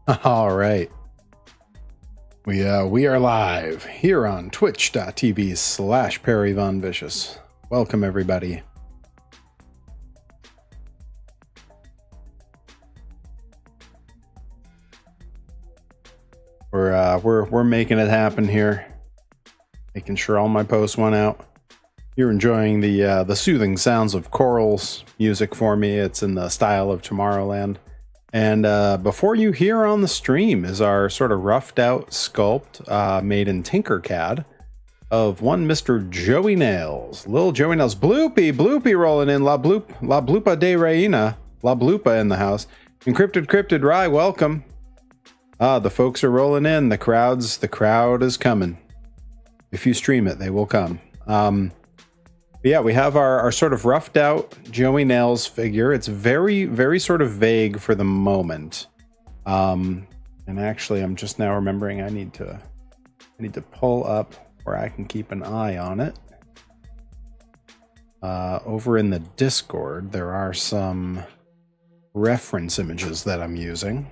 All right. We are live here on twitch.tv/Perry Von Vicious. Welcome everybody. We're making it happen here. Making sure all my posts went out. You're enjoying the soothing sounds of Coral's music for me. It's in the style of Tomorrowland. And before you hear on the stream is our sort of roughed out sculpt made in Tinkercad of one Mr. Joey Nails. Little Joey Nails. Bloopy rolling in. La Bloopa de Reina. La Bloopa in the house. Encrypted Cryptid Rye, welcome. The folks are rolling in. The crowd is coming. If you stream it, they will come. But yeah, we have our sort of roughed out Joey Nails figure. It's very, very sort of vague for the moment. And actually, I'm just now remembering I need to pull up where I can keep an eye on it. Over in the Discord, there are some reference images that I'm using.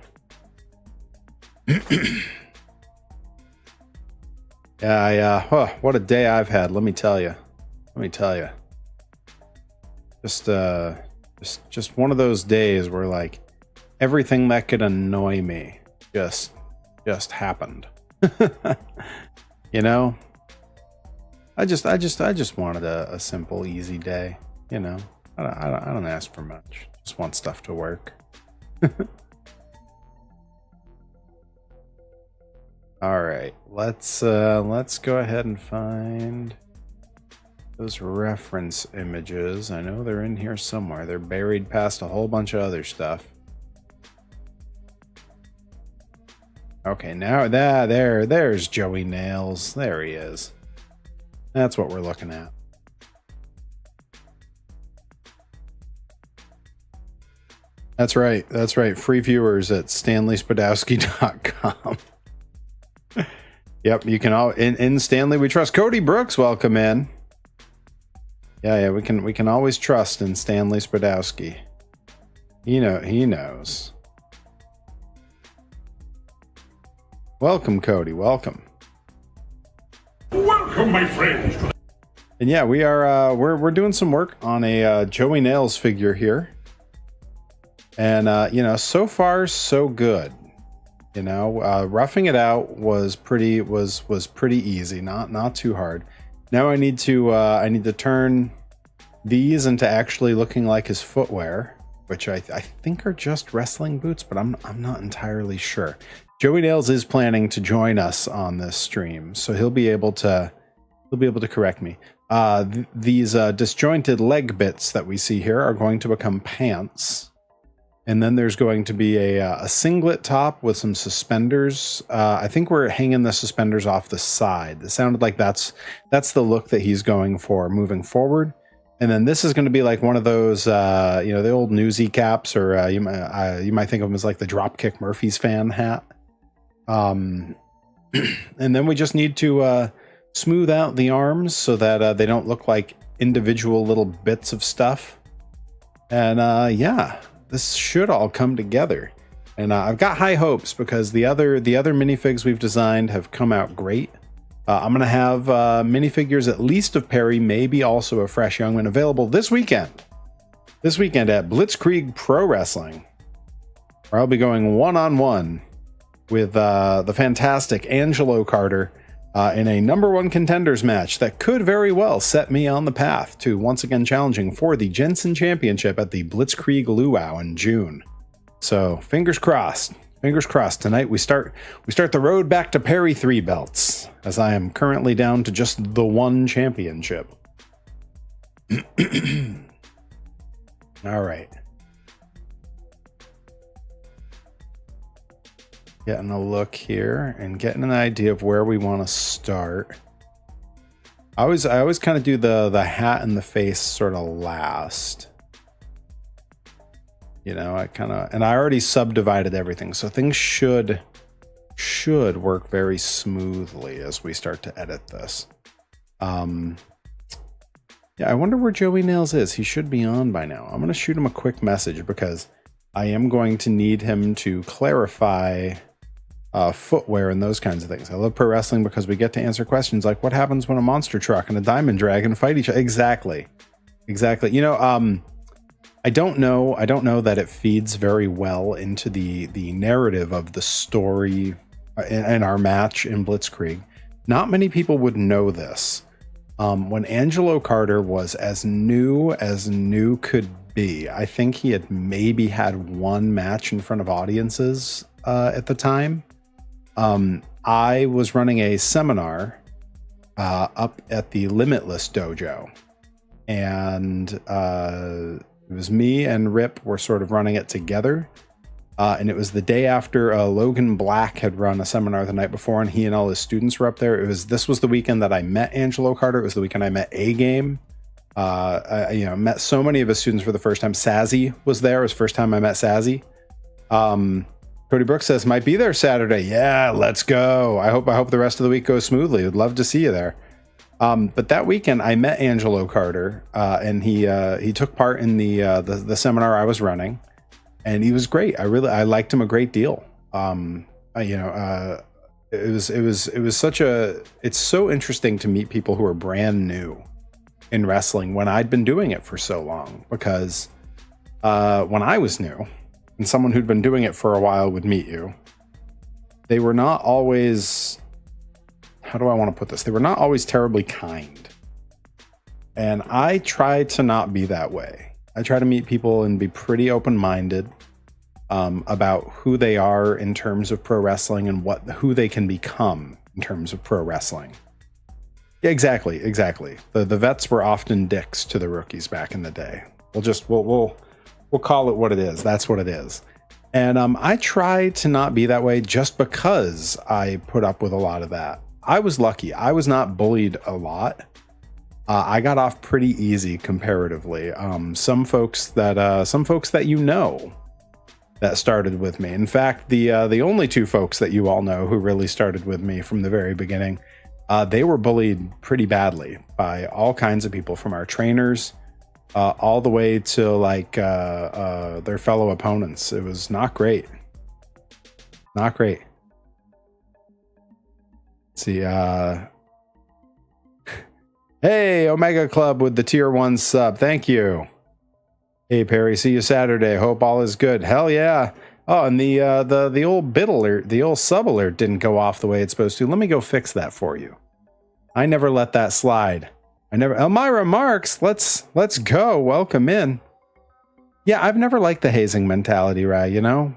Yeah, what a day I've had, let me tell you. Just one of those days where like everything that could annoy me just happened. You know? I just wanted a simple, easy day, you know. I don't ask for much. Just want stuff to work. All right, let's go ahead and find those reference images. I know they're in here somewhere. They're buried past a whole bunch of other stuff. Okay, now there's Joey Nails. There he is. That's what we're looking at. That's right. Free viewers at stanleyspadowski.com. Yep, you can all in Stanley we trust. Cody Brooks, welcome in. Yeah, we can always trust in Stanley Spadowski. He knows. Welcome, Cody. Welcome, my friends. And yeah, we are we're doing some work on a Joey Nails figure here, and so far so good. Roughing it out was pretty easy, not too hard. Now I need to turn these into actually looking like his footwear, which I think are just wrestling boots, but I'm not entirely sure. Joey Nails is planning to join us on this stream, so he'll be able to correct me. These disjointed leg bits that we see here are going to become pants. And then there's going to be a singlet top with some suspenders. I think we're hanging the suspenders off the side. It sounded like that's the look that he's going for moving forward. And then this is going to be like one of those, the old Newsy caps, or you might think of them as like the Dropkick Murphys fan hat. And then we just need to smooth out the arms so that they don't look like individual little bits of stuff. And yeah. This should all come together, and I've got high hopes because the other minifigs we've designed have come out great. I'm gonna have minifigures at least of Perry, maybe also of Fresh Youngman, available this weekend at Blitzkrieg Pro Wrestling, where I'll be going one-on-one with the fantastic Angelo Carter in a #1 contenders match that could very well set me on the path to once again challenging for the Jensen Championship at the Blitzkrieg Luau in June. So fingers crossed. Tonight we start the road back to Perry 3 belts, as I am currently down to just the one championship. All right. Getting a look here and getting an idea of where we want to start. I always kind of do the hat and the face sort of last. I already subdivided everything, so things should work very smoothly as we start to edit this. Yeah, I wonder where Joey Nails is. He should be on by now. I'm going to shoot him a quick message because I am going to need him to clarify footwear and those kinds of things. I love pro wrestling because we get to answer questions like, what happens when a monster truck and a diamond dragon fight each other? Exactly. You know, I don't know that it feeds very well into the narrative of the story in our match in Blitzkrieg. Not many people would know this. When Angelo Carter was as new could be, I think he had maybe had one match in front of audiences at the time. I was running a seminar up at the Limitless Dojo, and it was me and Rip were sort of running it together. And it was the day after Logan Black had run a seminar the night before, and he and all his students were up there. This was the weekend that I met Angelo Carter. It was the weekend I met A-Game. I met so many of his students for the first time. Sazzy was there. It was the first time I met Sazzy. Cody Brooks says, might be there Saturday. Yeah, let's go. I hope the rest of the week goes smoothly. Would love to see you there. But that weekend I met Angelo Carter, and he took part in the seminar I was running. And he was great. I liked him a great deal. It was it's so interesting to meet people who are brand new in wrestling when I'd been doing it for so long, because when I was new and someone who'd been doing it for a while would meet you, they were not always, how do I want to put this? They were not always terribly kind. And I try to not be that way. I try to meet people and be pretty open-minded about who they are in terms of pro wrestling and who they can become in terms of pro wrestling. Yeah, exactly. The vets were often dicks to the rookies back in the day. We'll call it what it is. That's what it is. And I try to not be that way just because I put up with a lot of that. I was lucky. I was not bullied a lot. I got off pretty easy comparatively. Some folks that that started with me. In fact, the only two folks that you all know who really started with me from the very beginning, they were bullied pretty badly by all kinds of people, from our trainers all the way to like their fellow opponents. It was not great. Not great. Let's see. Hey, Omega Club with the tier 1 sub. Thank you. Hey, Perry. See you Saturday. Hope all is good. Hell yeah. Oh, and the old bit alert, the old sub alert didn't go off the way it's supposed to. Let me go fix that for you. I never let that slide. Elmira Marks, let's go. Welcome in. Yeah, I've never liked the hazing mentality, right? You know?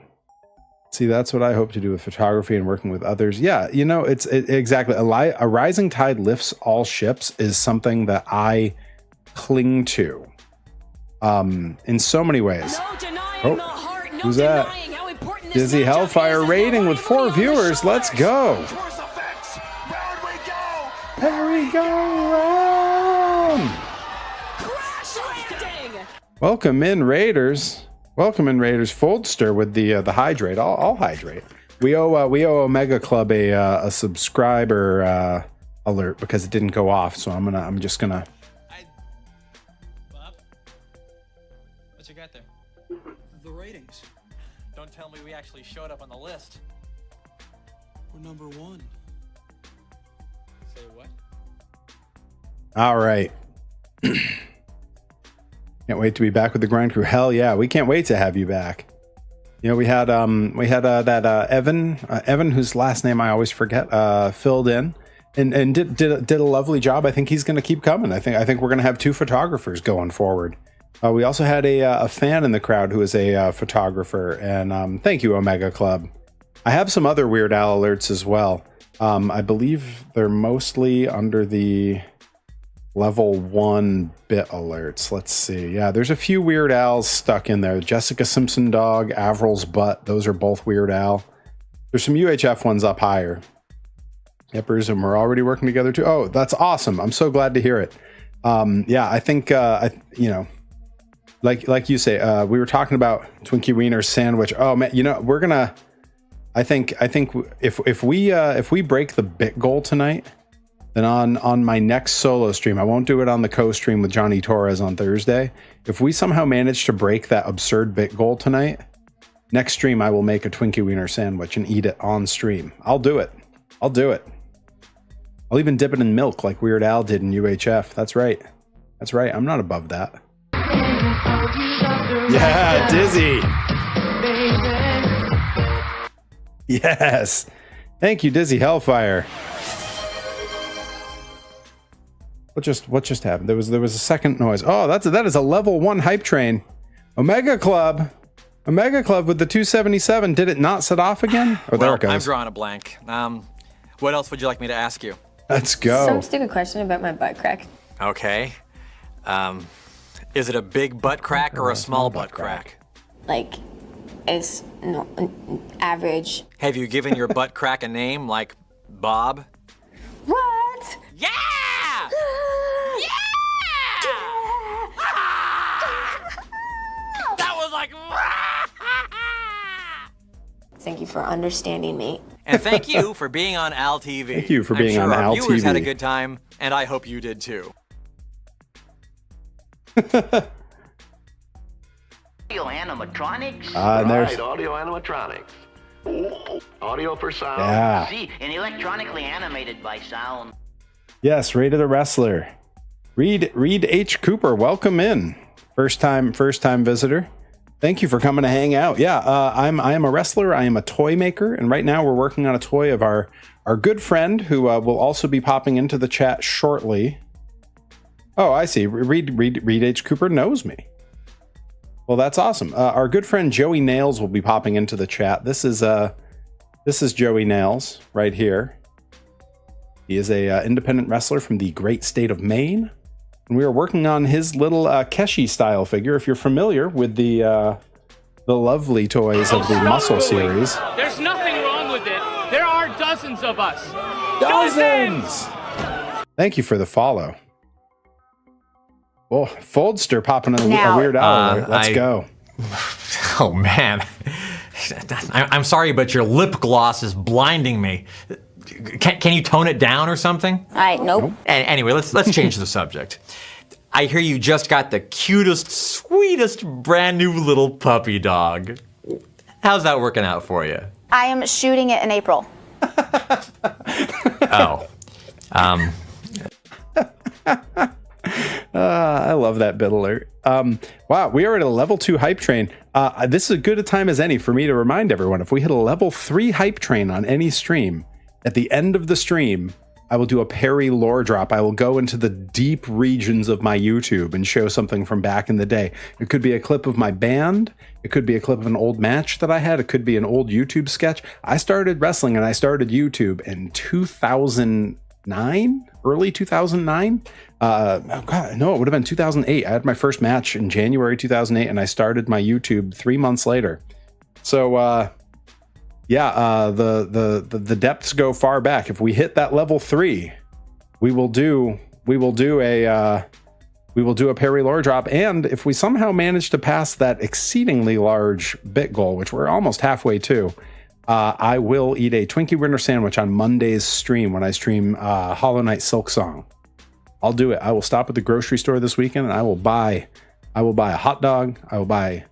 See, that's what I hope to do with photography and working with others. Yeah, you know, exactly. A rising tide lifts all ships is something that I cling to in so many ways. Who's that? Dizzy Hellfire rating with 4 viewers. Let's go. There we go. Round. Welcome in, Raiders. Welcome in, Raiders. Foldster with the hydrate. I'll hydrate. We owe Omega Club a subscriber alert because it didn't go off. So I'm just gonna. Bob, what you got there? The ratings. Don't tell me we actually showed up on the list. We're number 1. Say what? All right. Can't wait to be back with the Grind Crew. Hell yeah, we can't wait to have you back. You know, we had that Evan, whose last name I always forget, filled in and did a lovely job. I think he's going to keep coming. I think we're going to have 2 photographers going forward. We also had a fan in the crowd who is a photographer, and thank you, Omega Club. I have some other Weird Al alerts as well. I believe they're mostly under the level 1 bit alerts. Let's see. Yeah, there's a few Weird Al's stuck in there. Jessica Simpson dog, Avril's butt. Those are both Weird Al. There's some UHF ones up higher. Yippers, and we're already working together too. Oh, that's awesome. I'm so glad to hear it. Yeah, I think, like you say, we were talking about Twinkie Wiener sandwich. Oh man, you know, we're gonna, I think if we break the bit goal tonight, then on my next solo stream, I won't do it on the co-stream with Johnny Torres on Thursday. If we somehow manage to break that absurd bit goal tonight, Next stream, I will make a Twinkie Wiener sandwich and eat it on stream. I'll do it. I'll do it. I'll even dip it in milk like Weird Al did in UHF. That's right. That's right. I'm not above that. Yeah, Dizzy. Yes. Thank you, Dizzy Hellfire. What just happened? There was a second noise. Oh, that is a level 1 hype train. Omega Club. Omega Club with the 277. Did it not set off again? Oh, there it goes. I'm drawing a blank. What else would you like me to ask you? Let's go. Some stupid question about my butt crack. Okay. Is it a big butt crack or a small butt crack? Like, it's no average. Have you given your butt crack a name like Bob? What? Yeah! Yeah! That was like. Thank you for understanding me. And thank you for being on Al TV. Thank you for being I'm sure on our Al viewers TV. had a good time, and I hope you did too. Audio animatronics? And there's Right, audio animatronics. Audio for sound. yeah. See, and electronically animated by sound. Yes, Raider the Wrestler. Reed H. Cooper, welcome in. First time visitor. Thank you for coming to hang out. Yeah, I am a wrestler. I am a toy maker, and right now we're working on a toy of our good friend who will also be popping into the chat shortly. Oh, I see. Reed H. Cooper knows me. Well, that's awesome. Our good friend Joey Nails will be popping into the chat. This is Joey Nails right here. He is a independent wrestler from the great state of Maine. And we are working on his little Keshi style figure. If you're familiar with the lovely toys of the Muscle series. There's nothing wrong with it. There are dozens of us. Dozens! Thank you for the follow. Oh, Foldster popping a Weird Al alert. Let's go. Oh, man. I'm sorry, but your lip gloss is blinding me. Can you tone it down or something? Nope. Anyway, let's change the subject. I hear you just got the cutest, sweetest, brand new little puppy dog. How's that working out for you? I am shooting it in April. Oh. I love that bit alert. Wow, we are at a level 2 hype train. This is as good a time as any for me to remind everyone, if we hit a level 3 hype train on any stream, at the end of the stream, I will do a Perry lore drop. I will go into the deep regions of my YouTube and show something from back in the day. It could be a clip of my band. It could be a clip of an old match that I had. It could be an old YouTube sketch. I started wrestling and I started YouTube in 2009, early 2009. No, it would have been 2008. I had my first match in January 2008, and I started my YouTube 3 months later. So, the depths go far back. If we hit that level 3, we will do a Perry lore drop. And if we somehow manage to pass that exceedingly large bit goal, which we're almost halfway to, I will eat a Twinkie Wiener sandwich on Monday's stream when I stream Hollow Knight Silk Song. I'll do it. I will stop at the grocery store this weekend and I will buy a hot dog. I will buy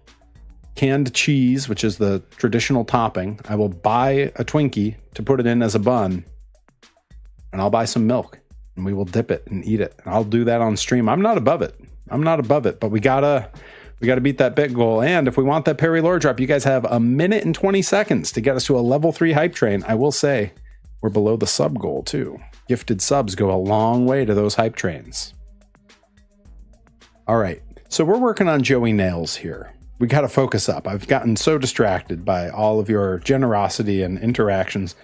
canned cheese, which is the traditional topping. I will buy a Twinkie to put it in as a bun, and I'll buy some milk and we will dip it and eat it. And I'll do that on stream. I'm not above it, but we gotta beat that bit goal. And if we want that Perry lore drop, you guys have 1 minute and 20 seconds to get us to a level 3 hype train. I will say we're below the sub goal too. Gifted subs go a long way to those hype trains. All right, so we're working on Joey Nails here. We got to focus up. I've gotten so distracted by all of your generosity and interactions.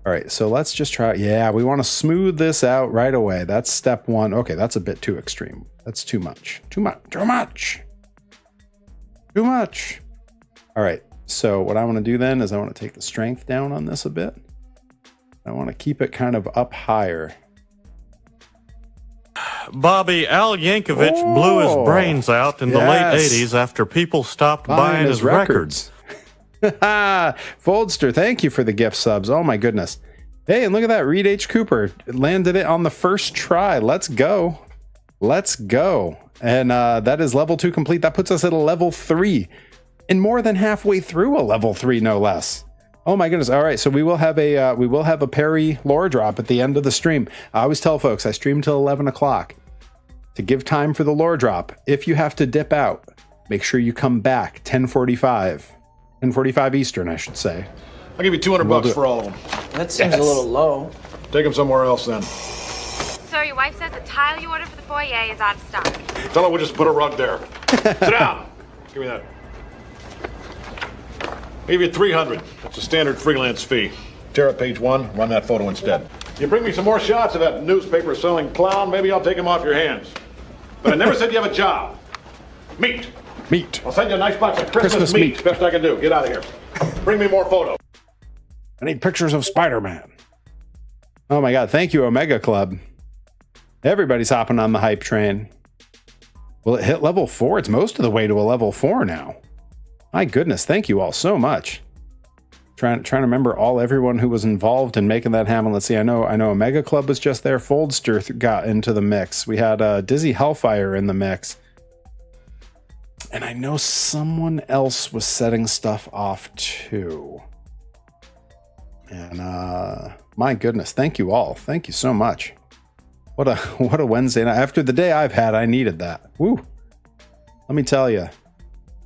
All right, so let's just try. Yeah, we want to smooth this out right away. That's step 1. Okay, that's a bit too extreme. That's too much. Too much. All right, so what I want to do then is I want to take the strength down on this a bit. I want to keep it kind of up higher. Bobby, Al Yankovic blew his brains out in the late 80s after people stopped buying his records. Foldster, thank you for the gift subs. Oh my goodness. Hey, and look at that. Reed H. Cooper landed it on the first try. Let's go. And that is level 2 complete. That puts us at a level 3. and more than halfway through a level 3, no less. Oh my goodness. All right, so we will have a Perry lore drop at the end of the stream. I always tell folks I stream till 11 o'clock to give time for the lore drop. If you have to dip out, make sure you come back 10:45 Eastern, I should say. I'll give you $200 for all of them. That seems a little low. Take them somewhere else then. Sir, your wife says the tile you ordered for the foyer is out of stock. Tell her we'll just put a rug there. Sit down. Give me that. I'll give you 300. That's a standard freelance fee. Tear up page 1, run that photo instead. You bring me some more shots of that newspaper selling clown, maybe I'll take him off your hands. But I never said you have a job. Meat. Meat. I'll send you a nice box of Christmas meat. Best I can do. Get out of here. Bring me more photos. I need pictures of Spider-Man. Oh my God. Thank you, Omega Club. Everybody's hopping on the hype train. Will it hit level 4? It's most of the way to a level 4 now. My goodness. Thank you all so much. Trying to remember everyone who was involved in making that happen. Let's see. I know Omega Club was just there. Foldster got into the mix. We had Dizzy Hellfire in the mix. And I know someone else was setting stuff off too. And my goodness, thank you all. Thank you so much. What a Wednesday night. After the day I've had, I needed that. Woo. Let me tell you.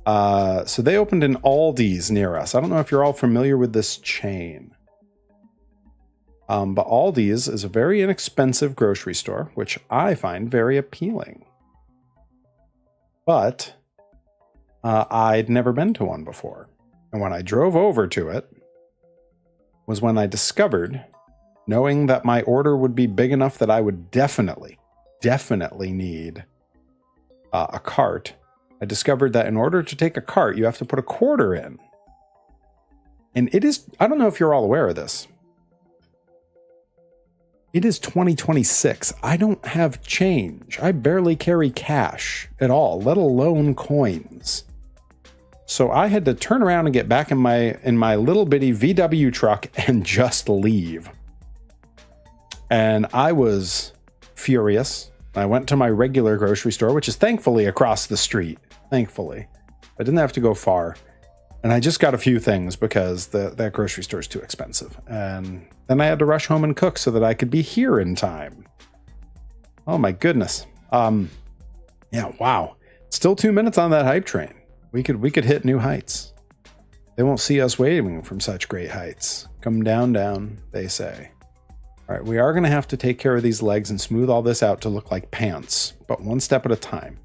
So they opened an Aldi's near us. I don't know if you're all familiar with this chain. But Aldi's is a very inexpensive grocery store, which I find very appealing. But I'd never been to one before. And when I drove over to it, was when I discovered, knowing that my order would be big enough that I would definitely need a cart, I discovered that in order to take a cart, you have to put a quarter in. And it is, I don't know if you're all aware of this. It is 2026. I don't have change. I barely carry cash at all, let alone coins. So I had to turn around and get back in my little bitty VW truck and just leave. And I was furious. I went to my regular grocery store, which is thankfully across the street. Thankfully. I didn't have to go far. And I just got a few things because that grocery store is too expensive. And then I had to rush home and cook so that I could be here in time. Oh my goodness. Yeah, wow. Still 2 minutes on that hype train. We could hit new heights. They won't see us waving from such great heights. Come down, down, they say. All right, we are going to have to take care of these legs and smooth all this out to look like pants, but one step at a time.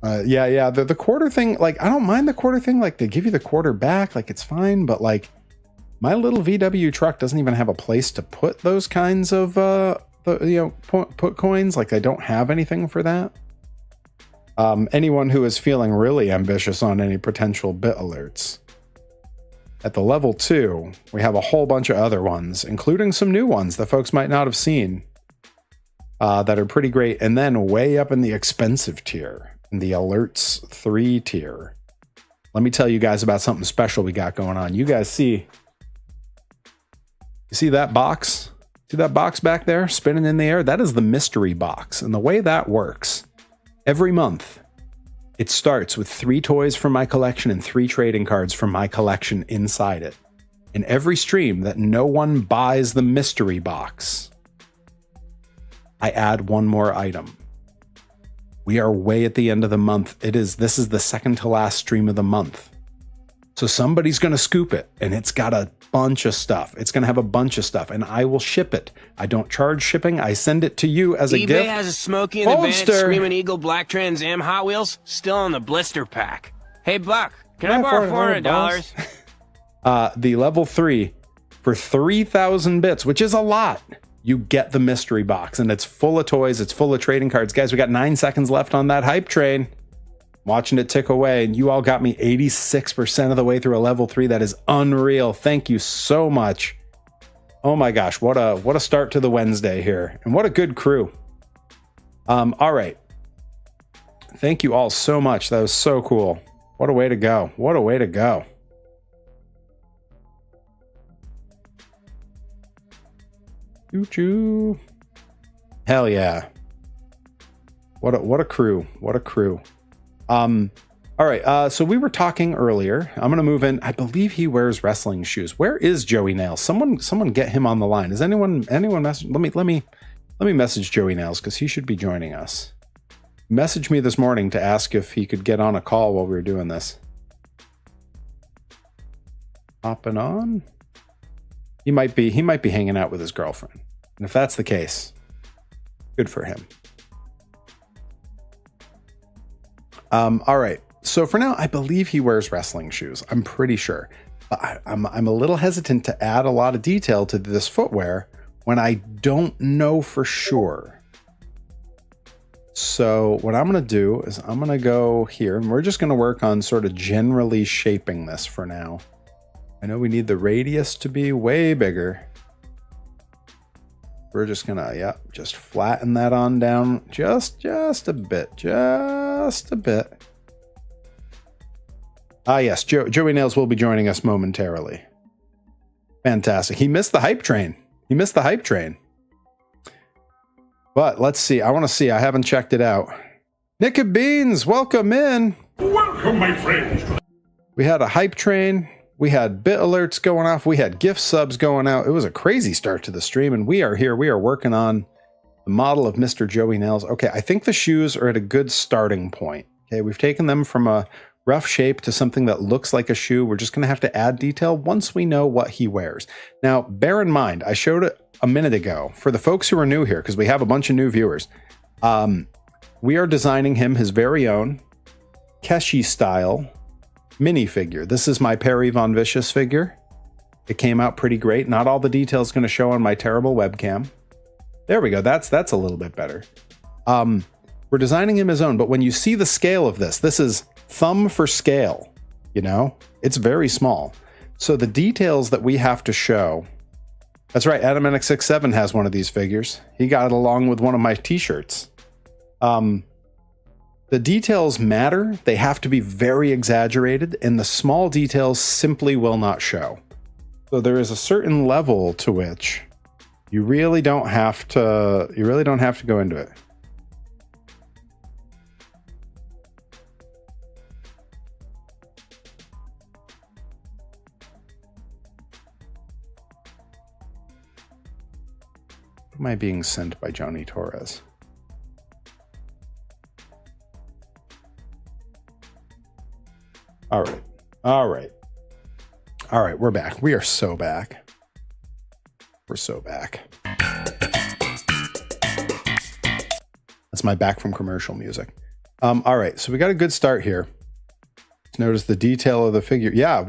Yeah, the quarter thing, like, I don't mind the quarter thing. Like, they give you the quarter back, like, it's fine, but, like, my little VW truck doesn't even have a place to put those kinds of, put coins. Like, I don't have anything for that. Anyone who is feeling really ambitious on any potential bit alerts. At the level 2, we have a whole bunch of other ones, including some new ones that folks might not have seen that are pretty great. And then way up in the expensive tier, in the alerts 3 tier, let me tell you guys about something special we got going on. You guys see that box? See that box back there spinning in the air? That is the mystery box. And the way that works, every month, it starts with 3 toys from my collection and 3 trading cards from my collection inside it. In every stream that no one buys the mystery box, I add one more item. We are way at the end of the month. This is the second to last stream of the month. So somebody's going to scoop it, and it's got a bunch of stuff. It's going to have a bunch of stuff, and I will ship it. I don't charge shipping. I send it to you as a gift. eBay has a Smokey and the Bandit Screaming Eagle Black Trans Am Hot Wheels still on the blister pack. Hey, Buck, can I borrow $400? The level 3 for 3,000 bits, which is a lot. You get the mystery box, and it's full of toys. It's full of trading cards. Guys, we got 9 seconds left on that hype train. Watching it tick away, and you all got me 86% of the way through a level 3. That is unreal. Thank you so much. Oh my gosh, what a start to the Wednesday here, and what a good crew. All right, thank you all so much. That was so cool. What a way to go. What a way to go. Choo-choo. Hell yeah. What a crew. What a crew. All right, so we were talking earlier. I'm gonna move in. I believe he wears wrestling shoes. Where is Joey Nails? Someone get him on the line. Is anyone message? Let me message Joey Nails because he should be joining us. Messaged me this morning to ask if he could get on a call while we were doing this. Hopping on. He might be hanging out with his girlfriend. And if that's the case, good for him. All right. So for now, I believe he wears wrestling shoes. I'm pretty sure. But I'm a little hesitant to add a lot of detail to this footwear when I don't know for sure. So what I'm going to do is I'm going to go here, and we're just going to work on sort of generally shaping this for now. I know we need the radius to be way bigger. We're just going to, just flatten that on down just a bit, just a bit. Ah, yes, Joey Nails will be joining us momentarily. Fantastic. He missed the hype train. But let's see. I want to see. I haven't checked it out. Nick of Beans, welcome in. Welcome, my friends. We had a hype train. We had bit alerts going off. We had gift subs going out. It was a crazy start to the stream, and we are here. We are working on the model of Mr. Joey Nails. Okay, I think the shoes are at a good starting point. Okay, we've taken them from a rough shape to something that looks like a shoe. We're just going to have to add detail once we know what he wears. Now, bear in mind, I showed it a minute ago. For the folks who are new here, because we have a bunch of new viewers, we are designing him his very own Keshi style minifigure. This is my Perry Von Vicious figure. It came out pretty great. Not all the details going to show on my terrible webcam. There we go. That's a little bit better. We're designing him his own, but when you see the scale of this is thumb for scale, you know? It's very small. So the details that we have to show, that's right, Adamanic67 has one of these figures. He got it along with one of my t-shirts. The details matter. They have to be very exaggerated, and the small details simply will not show. So there is a certain level to which you really don't have to go into it. Am I being sent by Johnny Torres? All right. We're back. We are so back. We're so back. That's my back from commercial music. All right. So we got a good start here. Notice the detail of the figure. Yeah.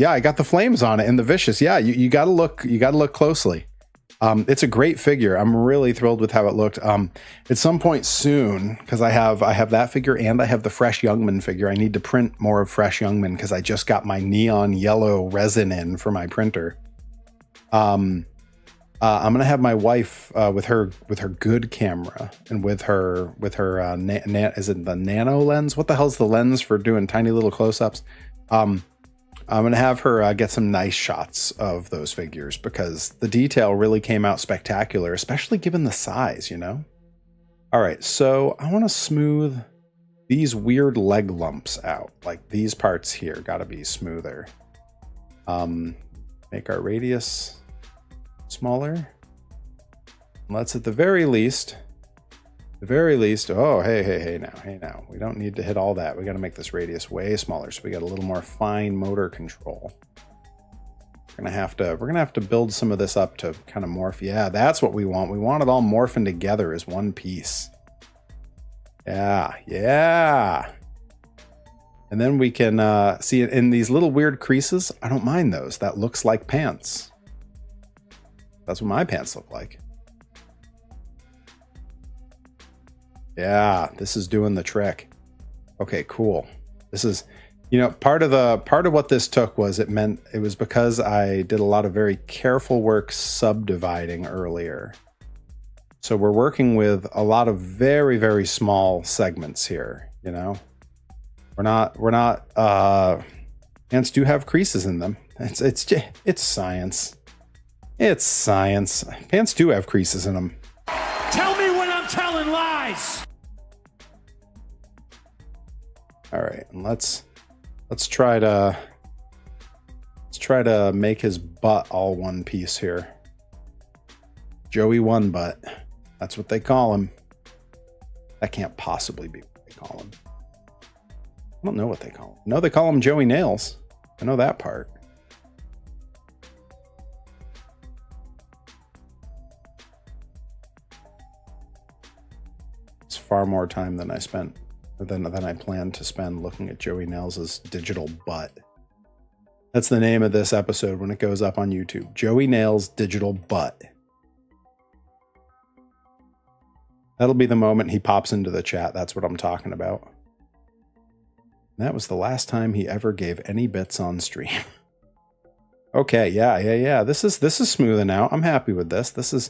I got the flames on it and the vicious. Yeah. You got to look closely. It's a great figure. I'm really thrilled with how it looked. At some point soon, because I have that figure and I have the Fresh Youngman figure. I need to print more of Fresh Youngman because I just got my neon yellow resin in for my printer. I'm gonna have my wife with her good camera and with her is it the nano lens? What the hell's the lens for doing tiny little close-ups? I'm going to have her get some nice shots of those figures because the detail really came out spectacular, especially given the size, you know? All right, so I want to smooth these weird leg lumps out. Like these parts here got to be smoother. Make our radius smaller. Let's at the very least, oh, hey now. We don't need to hit all that. We got to make this radius way smaller so we got a little more fine motor control. We're gonna have to build some of this up to kind of morph. Yeah, that's what we want. We want it all morphing together as one piece. Yeah. And then we can see it in these little weird creases. I don't mind those. That looks like pants. That's what my pants look like. Yeah, this is doing the trick. Okay, cool. This is, part of what this took was it was because I did a lot of very careful work subdividing earlier. So we're working with a lot of very, very small segments here, We're not ants do have creases in them. It's science. It's science. Pants do have creases in them. Tell me when I'm telling lies. All right, and let's try to make his butt all one piece here. Joey One Butt. That's what they call him. That can't possibly be what they call him. I don't know what they call him. No, they call him Joey Nails. I know that part. It's far more time than I planned to spend looking at Joey Nails' digital butt. That's the name of this episode when it goes up on YouTube. Joey Nails' digital butt. That'll be the moment he pops into the chat. That's what I'm talking about. And that was the last time he ever gave any bits on stream. Okay, yeah. This is smoothing out. I'm happy with this.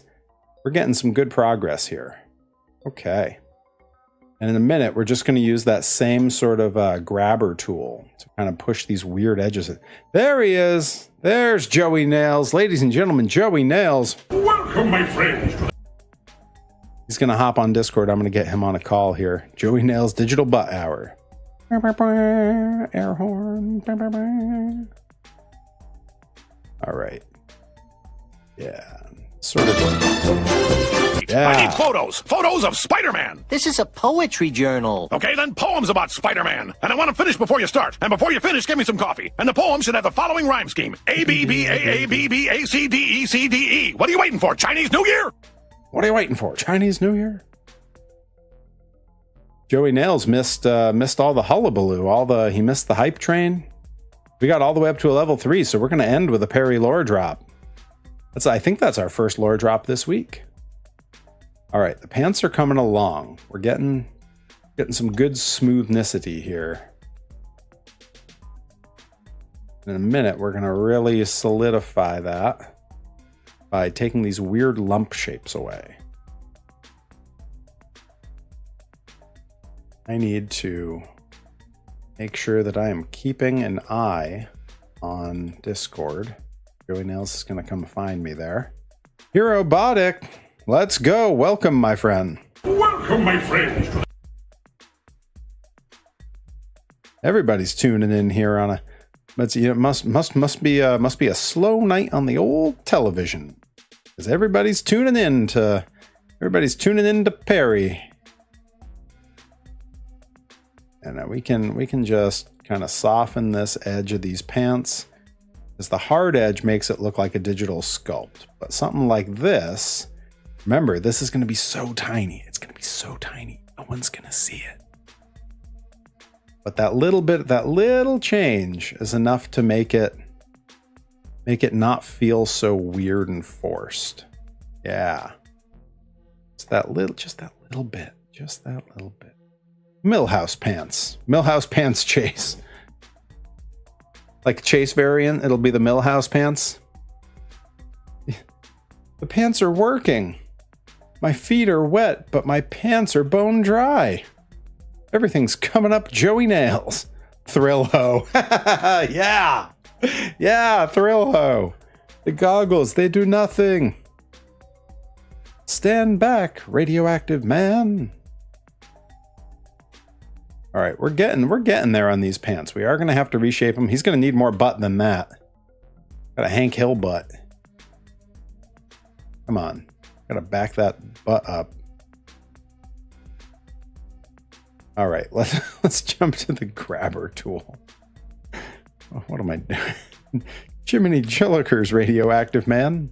We're getting some good progress here. Okay. And in a minute, we're just going to use that same sort of grabber tool to kind of push these weird edges. There he is. There's Joey Nails. Ladies and gentlemen, Joey Nails. Welcome, my friends. He's going to hop on Discord. I'm going to get him on a call here. Joey Nails Digital Butt Hour. Air horn. All right. Yeah. Sort of. Yeah. I need photos. Photos of Spider-Man. This is a poetry journal. Okay, then poems about Spider-Man. And I want them finished before you start. And before you finish, give me some coffee. And the poem should have the following rhyme scheme. A-B-B-A-A-B-B-A-C-D-E-C-D-E. What are you waiting for? Chinese New Year? What are you waiting for? Chinese New Year? Joey Nails missed all the hullabaloo. He missed the hype train. We got all the way up to a level 3, so we're going to end with a Perry lore drop. I think that's our first lore drop this week. All right, the pants are coming along. We're getting some good smoothnicity here. In a minute, we're going to really solidify that by taking these weird lump shapes away. I need to make sure that I am keeping an eye on Discord. Joey Nails is going to come find me there. Herobotic, let's go. Welcome, my friend. Welcome, my friends. Everybody's tuning in here on must be a slow night on the old television, because everybody's tuning in to Perry. And we can just kind of soften this edge of these pants, because the hard edge makes it look like a digital sculpt. But something like this, remember, this is going to be so tiny. It's going to be so tiny. No one's going to see it. But that little change is enough to make it not feel so weird and forced. Yeah. Just that little bit. Millhouse pants Chase. Like Chase variant, it'll be the Millhouse pants. The pants are working. My feet are wet, but my pants are bone dry. Everything's coming up Joey Nails. Thrill-ho. Yeah. Yeah, Thrill-ho. The goggles, they do nothing. Stand back, radioactive man. All right, we're getting there on these pants. We are going to have to reshape them. He's going to need more butt than that. Got a Hank Hill butt. Come on. Got to back that butt up. All right, let's jump to the grabber tool. Oh, what am I doing? Jiminy Jillikers, radioactive man.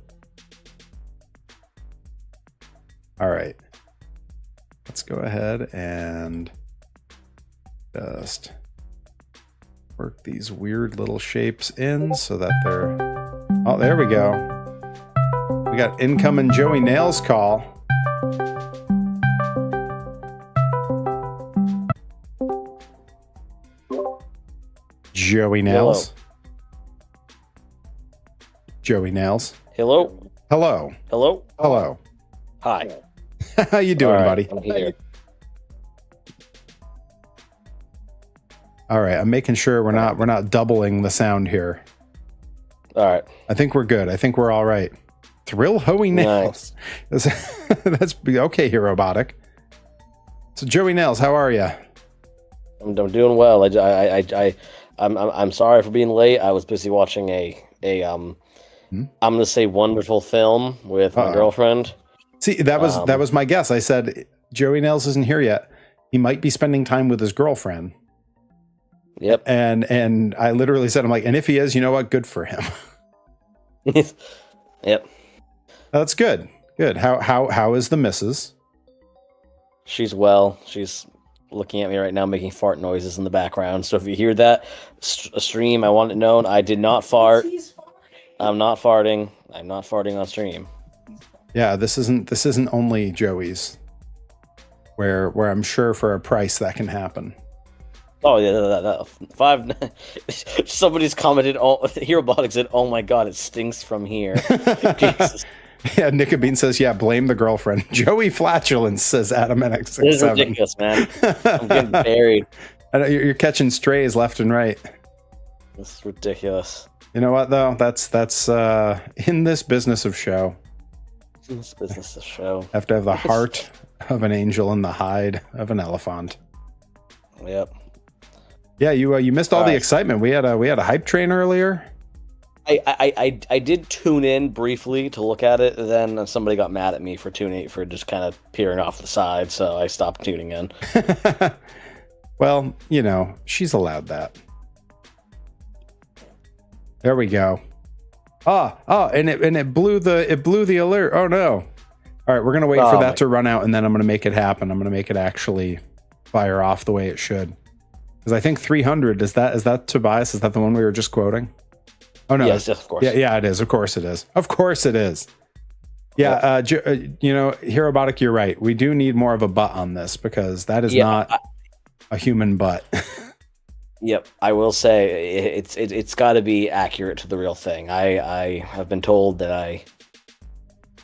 All right. Let's go ahead and just work these weird little shapes in so that they're... Oh, there we go. We got incoming Joey Nails call. Joey Nails. Hello. Joey Nails. Hello. Hello. Hello. Hello. Hi. How you doing, buddy? I'm here. All right, I'm making sure we're not doubling the sound here. All right. I think we're good. I think we're all right. Thrill-ho-y Nails. Nice. That's okay, Herobotic. So Joey Nails, how are you? I'm doing well. I'm sorry for being late. I was busy watching I'm gonna say wonderful film with my girlfriend. See, that was my guess. I said Joey Nails isn't here yet. He might be spending time with his girlfriend. Yep. And I literally said, I'm like, and if he is, you know what? Good for him. Yep. That's good. Good. How is the missus? She's well. She's looking at me right now, making fart noises in the background. So if you hear that stream, I want it known. I did not fart. I'm not farting. I'm not farting on stream. Yeah, this isn't only Joey's. Where I'm sure for a price that can happen. Oh yeah, that somebody's commented. Herobotic said, "Oh my god, it stinks from here." Jesus. Yeah, Nicobene says, "Yeah, blame the girlfriend." Joey Flatulence says, "Adam NX67." This is ridiculous, man. I'm getting buried. I know, you're catching strays left and right. This is ridiculous. You know what though? That's in this business of show. In this business of show, have to have the heart of an angel and the hide of an elephant. Yep. Yeah, you missed all the excitement. We had a hype train earlier. I did tune in briefly to look at it, then somebody got mad at me for just kind of peering off the side, so I stopped tuning in. Well, she's allowed that. There we go. And it blew the alert. Oh no. All right, we're gonna wait for that to run out, and then I'm gonna make it happen. I'm gonna make it actually fire off the way it should. Because I think 300 is that Tobias? Is that the one we were just quoting? Oh no! Yes, of course. Yeah, it is. Of course it is. Of course it is. Yeah, Herobotic, you're right. We do need more of a butt on this because that is not a human butt. Yep, I will say it's got to be accurate to the real thing. I have been told that I.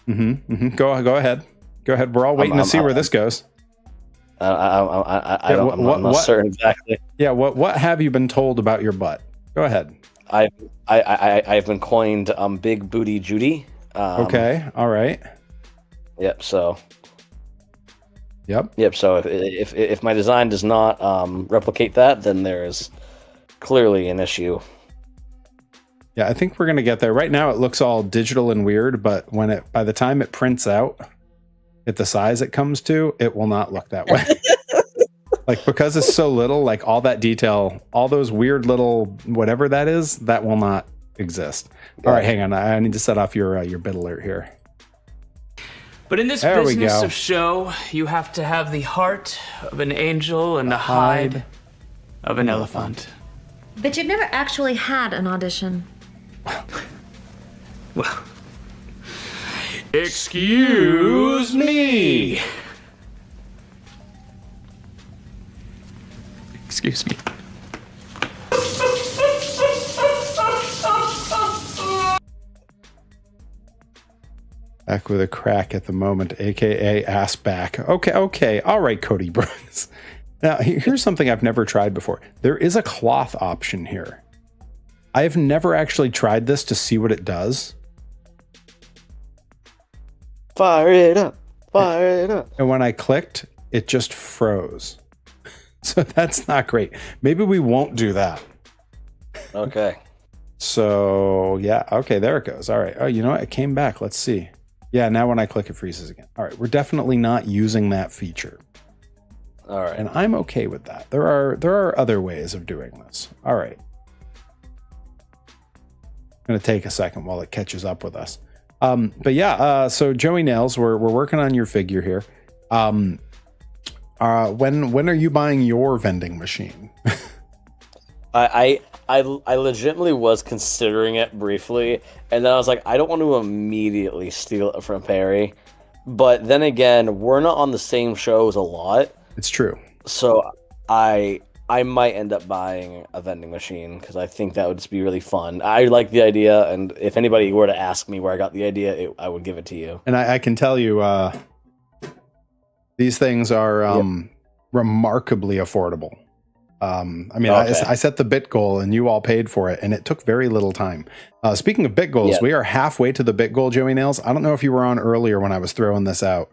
Go ahead. Go ahead. We're all waiting to see where this goes. I'm not certain exactly. Yeah. What have you been told about your butt? Go ahead. I've been coined Big Booty Judy. Okay. All right. Yep. So. Yep. So if my design does not replicate that, then there is clearly an issue. Yeah, I think we're gonna get there. Right now, it looks all digital and weird, but by the time it prints out at the size it comes to, it will not look that way. Like because it's so little, like all that detail, all those weird little whatever that is, that will not exist. All right, hang on. I need to set off your bit alert here. But in this business of show, you have to have the heart of an angel and the hide of an elephant. But you've never actually had an audition. Well, excuse me. Excuse me. Back with a crack at the moment, aka ass back. Okay. All right, Cody Brooks. Now, here's something I've never tried before. There is a cloth option here. I've never actually tried this to see what it does. Fire it up. Fire it up. And when I clicked, it just froze. So that's not great. Maybe we won't do that. Okay. So, yeah. Okay, there it goes. All right. Oh, you know what? It came back. Let's see. Yeah, now when I click, it freezes again. All right. We're definitely not using that feature. All right. And I'm okay with that. There are other ways of doing this. All right. Going to take a second while it catches up with us. But yeah, so Joey Nails, we're working on your figure here. When are you buying your vending machine? I legitimately was considering it briefly, and then I was like, I don't want to immediately steal it from Perry. But then again, we're not on the same shows a lot. It's true. So I might end up buying a vending machine because I think that would just be really fun. I like the idea, and if anybody were to ask me where I got the idea, I would give it to you. And I can tell you, these things are remarkably affordable. I set the bit goal, and you all paid for it, and it took very little time. Speaking of bit goals, we are halfway to the bit goal, Joey Nails. I don't know if you were on earlier when I was throwing this out.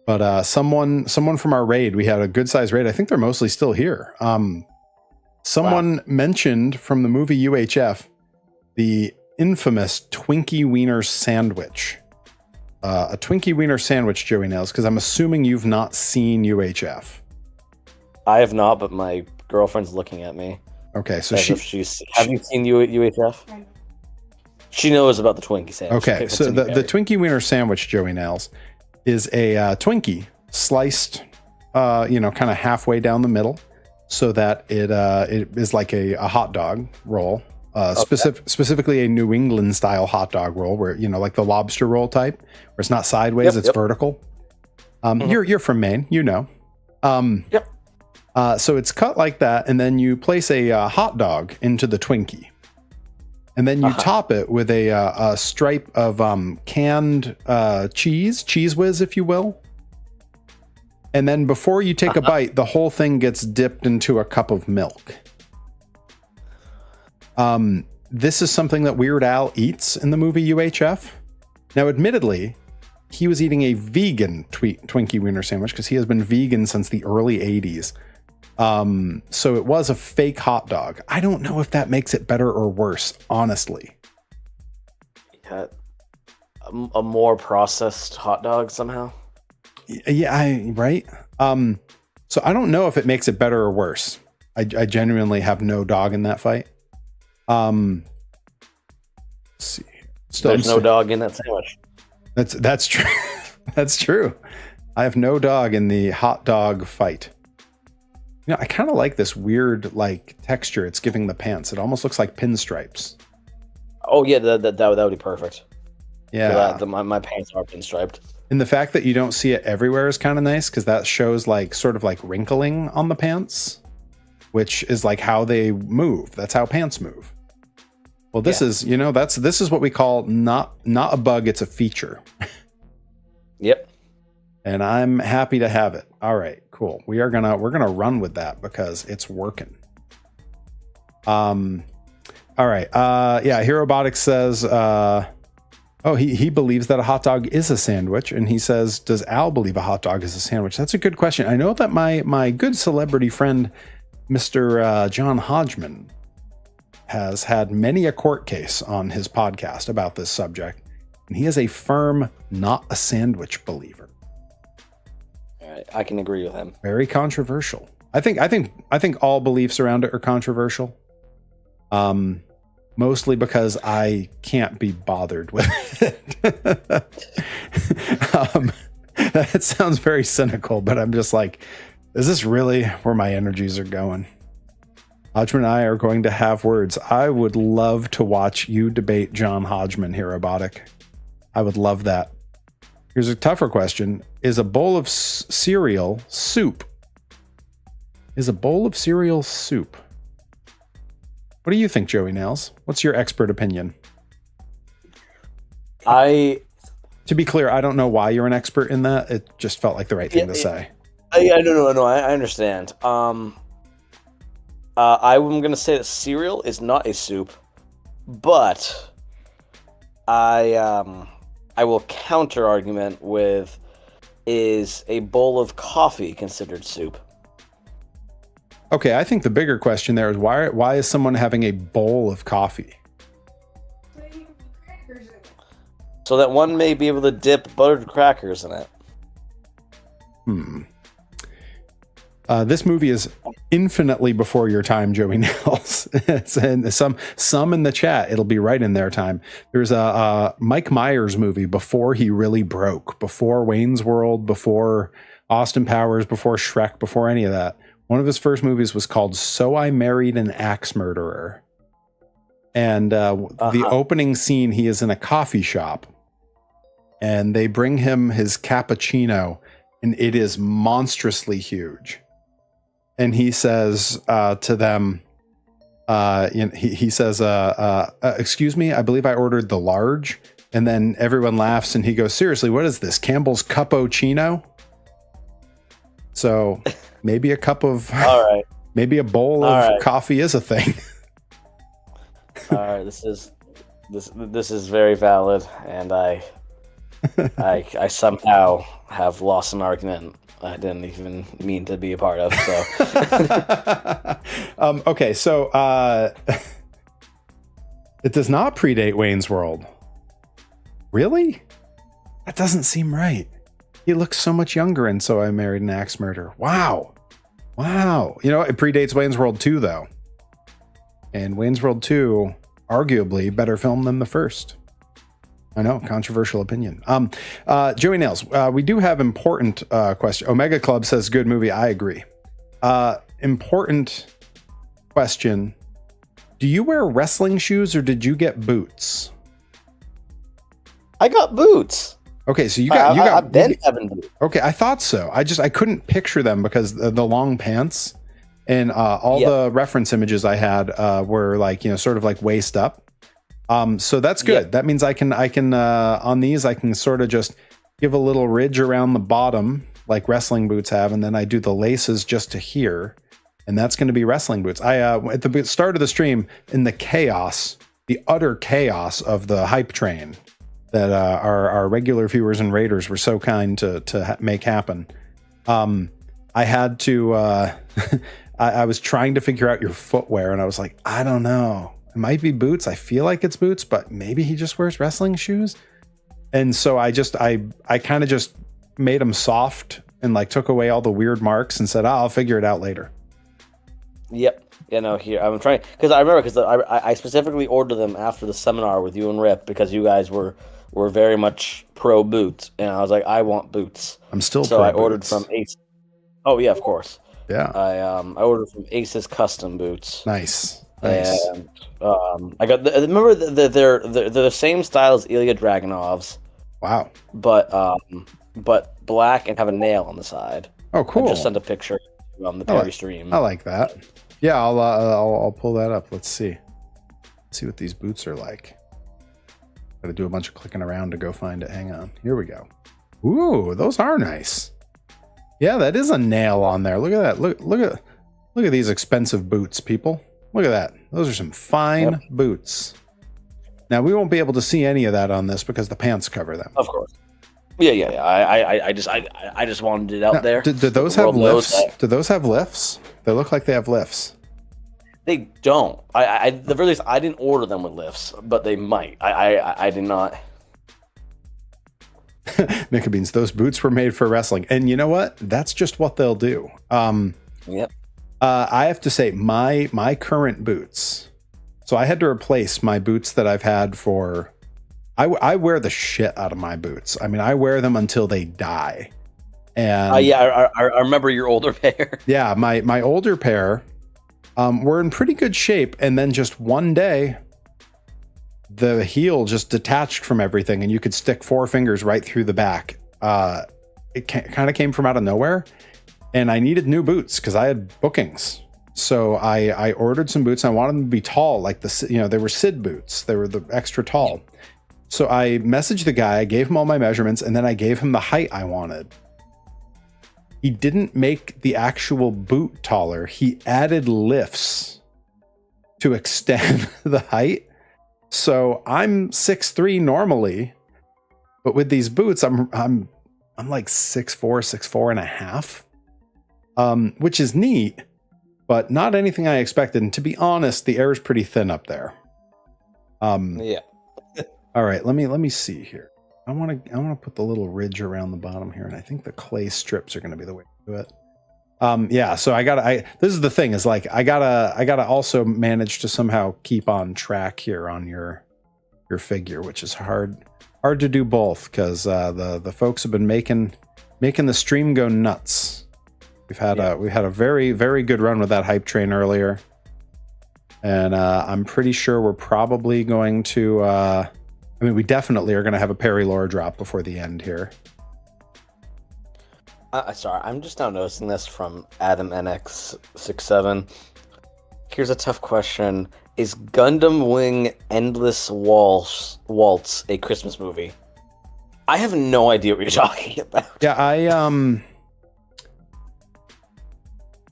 But someone from our raid, we had a good sized raid. I think they're mostly still here. Someone mentioned from the movie UHF the infamous Twinkie Wiener sandwich. A Twinkie Wiener sandwich, Joey Nails, because I'm assuming you've not seen UHF. I have not, but my girlfriend's looking at me. Okay, so have you seen UHF? She knows about the Twinkie sandwich. Okay, so the Twinkie Wiener sandwich, Joey Nails, is a Twinkie sliced, kind of halfway down the middle, so that it is like a hot dog roll. Specifically a New England style hot dog roll, where like the lobster roll type, where it's not sideways, it's vertical. You're from Maine, Yep. So it's cut like that, and then you place a hot dog into the Twinkie, and then you top it with a stripe of canned cheese whiz, if you will. And then before you take a bite, the whole thing gets dipped into a cup of milk. This is something that Weird Al eats in the movie UHF. Now, admittedly, he was eating a vegan Twinkie Wiener sandwich because he has been vegan since the early 80s. So it was a fake hot dog. I don't know if that makes it better or worse, honestly. Yeah, a more processed hot dog somehow. Yeah, right. So I don't know if it makes it better or worse. I genuinely have no dog in that fight. Let's see. There's no dog in that sandwich. That's true. That's true. I have no dog in the hot dog fight. I kind of like this weird texture it's giving the pants. It almost looks like pinstripes. Oh yeah, that would be perfect. Yeah, my pants are pinstriped. And the fact that you don't see it everywhere is kind of nice, because that shows sort of wrinkling on the pants, which is how they move. That's how pants move. Well, this is this is what we call not a bug, it's a feature. Yep. And I'm happy to have it. All right, cool. We're gonna run with that because it's working. All right. Herobotics says he believes that a hot dog is a sandwich, and he says, does Al believe a hot dog is a sandwich? That's a good question. I know that my good celebrity friend, Mr. John Hodgman, has had many a court case on his podcast about this subject, and he is a firm not a sandwich believer. All right, I can agree with him. Very controversial. I think all beliefs around it are controversial. Mostly because I can't be bothered with it. That sounds very cynical, but I'm just is this really where my energies are going? Hodgman and I are going to have words. I would love to watch you debate John Hodgman here, Robotic. I would love that. Here's a tougher question. Is a bowl of cereal soup? Is a bowl of cereal soup? What do you think, Joey Nails? What's your expert opinion? To be clear, I don't know why you're an expert in that. It just felt like the right thing to say. No, I understand. I'm going to say that cereal is not a soup, but I will counter argument with, is a bowl of coffee considered soup? Okay, I think the bigger question there is why is someone having a bowl of coffee? So that one may be able to dip buttered crackers in it. This movie is infinitely before your time, Joey Nails. And some in the chat, it'll be right in their time. There's a Mike Myers movie before he really broke, before Wayne's World, before Austin Powers, before Shrek, before any of that. One of his first movies was called So I Married an Axe Murderer. And the opening scene, he is in a coffee shop. And they bring him his cappuccino, and it is monstrously huge. And he says to them, he says, excuse me, I believe I ordered the large. And then everyone laughs, and he goes, seriously, what is this? Campbell's Cappuccino? So maybe a cup of, maybe a bowl of coffee is a thing. All right, this is very valid, and I I somehow have lost an argument I didn't even mean to be a part of. So, okay, so it does not predate Wayne's World. Really? That doesn't seem right. He looks so much younger in So I Married an Axe Murderer. Wow. You know, it predates Wayne's World 2, though. And Wayne's World 2, arguably better film than the first. I know, controversial opinion. Joey Nails, we do have important question. Omega Club says good movie. I agree. Important question. Do you wear wrestling shoes or did you get boots? I got boots. Okay, so you got. I've been having boots. Okay, I thought so. I couldn't picture them because the long pants and all the reference images I had were like, you know, sort of like waist up. So that's good. Yep. That means I can on these I can sort of just give a little ridge around the bottom like wrestling boots have, and then I do the laces just to here, and that's going to be wrestling boots. I at the start of the stream, in the chaos, the utter chaos of the hype train that our regular viewers and raiders were so kind to make happen. I had to I was trying to figure out your footwear, and I was like, I don't know. It might be boots. I feel like it's boots, but maybe he just wears wrestling shoes. And so I kind of just made them soft and like took away all the weird marks and said, I'll figure it out later. Yep. Yeah, no, here I'm trying because I remember because I specifically ordered them after the seminar with you and Rip because you guys were very much pro boots, and I was like, I want boots. I'm still so pro I ordered boots. from Ace. Oh yeah, of course. Yeah. I ordered from Ace's custom boots. Nice. And I got remember they're the same style as Ilya Dragunov's. Wow. But black and have a nail on the side. Oh, cool. I just sent a picture on the Perry stream. I like that. Yeah, I'll pull that up. Let's see what these boots are like. Got to do a bunch of clicking around to go find it. Hang on. Here we go. Ooh, those are nice. Yeah, that is a nail on there. Look at that. Look at these expensive boots, people. Look at that. Those are some fine boots. Now, we won't be able to see any of that on this because the pants cover them. Of course. Yeah. I just wanted it out there. Do those have lifts? Do those have lifts? They look like they have lifts. They don't. The very least, I didn't order them with lifts, but they might. I did not. Mika Beans, those boots were made for wrestling. And you know what? That's just what they'll do. Yep. I have to say, my current boots. So I had to replace my boots that I've had for. I wear the shit out of my boots. I mean, I wear them until they die. And yeah, I remember your older pair. Yeah, my older pair were in pretty good shape, and then just one day, the heel just detached from everything, and you could stick 4 fingers right through the back. It kind of came from out of nowhere. And I needed new boots because I had bookings. So I ordered some boots. I wanted them to be tall, like they were Sid boots. They were the extra tall. So I messaged the guy, I gave him all my measurements, and then I gave him the height I wanted. He didn't make the actual boot taller. He added lifts to extend the height. So I'm 6'3" normally, but with these boots, I'm like 6'4" and a half. Which is neat, but not anything I expected. And to be honest, the air is pretty thin up there. Yeah. All right, let me see here. I want to put the little ridge around the bottom here, and I think the clay strips are going to be the way to do it. Yeah. So this is the thing is like I gotta also manage to somehow keep on track here on your figure, which is hard to do both because the folks have been making the stream go nuts. We've had a very, very good run with that hype train earlier. And I'm pretty sure we're probably going to we definitely are going to have a Perry lore drop before the end here. Sorry, I'm just now noticing this from Adam NX67. Here's a tough question. Is Gundam Wing Endless Waltz a Christmas movie? I have no idea what you're talking about. Yeah,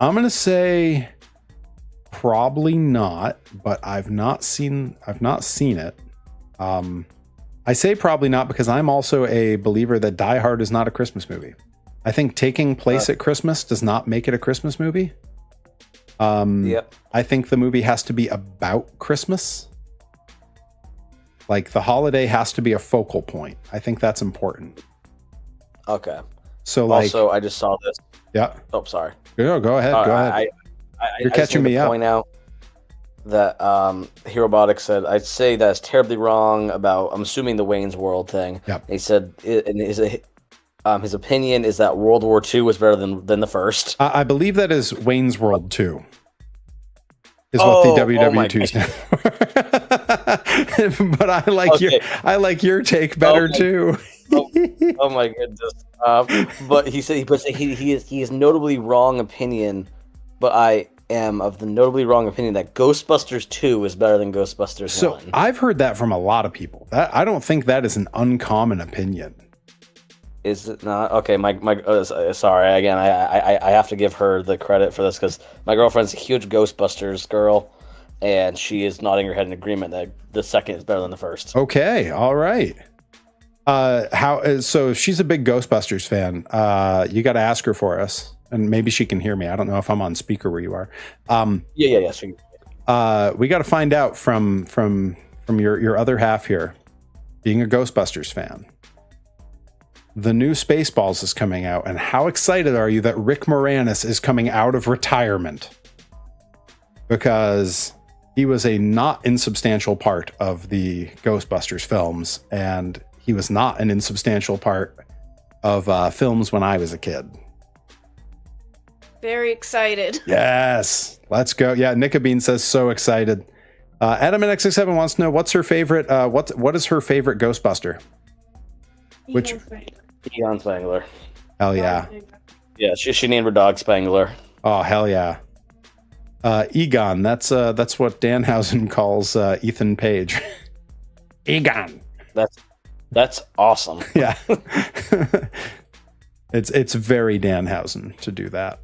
I'm going to say probably not, but I've not seen it. I say probably not because I'm also a believer that Die Hard is not a Christmas movie. I think taking place at Christmas does not make it a Christmas movie. I think the movie has to be about Christmas. Like the holiday has to be a focal point. I think that's important. Okay. So like, also, I just saw this. Yeah. Oh, sorry. Go ahead. Go ahead. You're catching me up. Point out that Hero Robotics said, I'd say that's terribly wrong about, I'm assuming the Wayne's World thing. Yep. He said in his opinion is that World War II was better than the first. I believe that is Wayne's World 2. Is what the WW2 stands for. But I like your take better too. Oh my goodness! But he said he is notably wrong opinion. But I am of the notably wrong opinion that Ghostbusters 2 is better than Ghostbusters 1. So I've heard that from a lot of people. I don't think that is an uncommon opinion. Is it not? Okay, sorry again. I have to give her the credit for this because my girlfriend's a huge Ghostbusters girl, and she is nodding her head in agreement that the second is better than the first. Okay, all right. So if she's a big Ghostbusters fan, you got to ask her for us, and maybe she can hear me. I don't know if I'm on speaker where you are. Yeah. We got to find out from your other half here, being a Ghostbusters fan. The new Spaceballs is coming out, and how excited are you that Rick Moranis is coming out of retirement? Because he was a not insubstantial part of the Ghostbusters films, and he was not an insubstantial part of films when I was a kid. Very excited. Yes, let's go. Yeah, Nickabean says so excited. Adam NX67 wants to know what's her favorite. What is her favorite Ghostbuster? Egon Spangler. Hell yeah. Yeah, she named her dog Spangler. Oh hell yeah. Egon. That's what Danhausen calls Ethan Page. Egon. That's awesome. Yeah. It's very Danhausen to do that.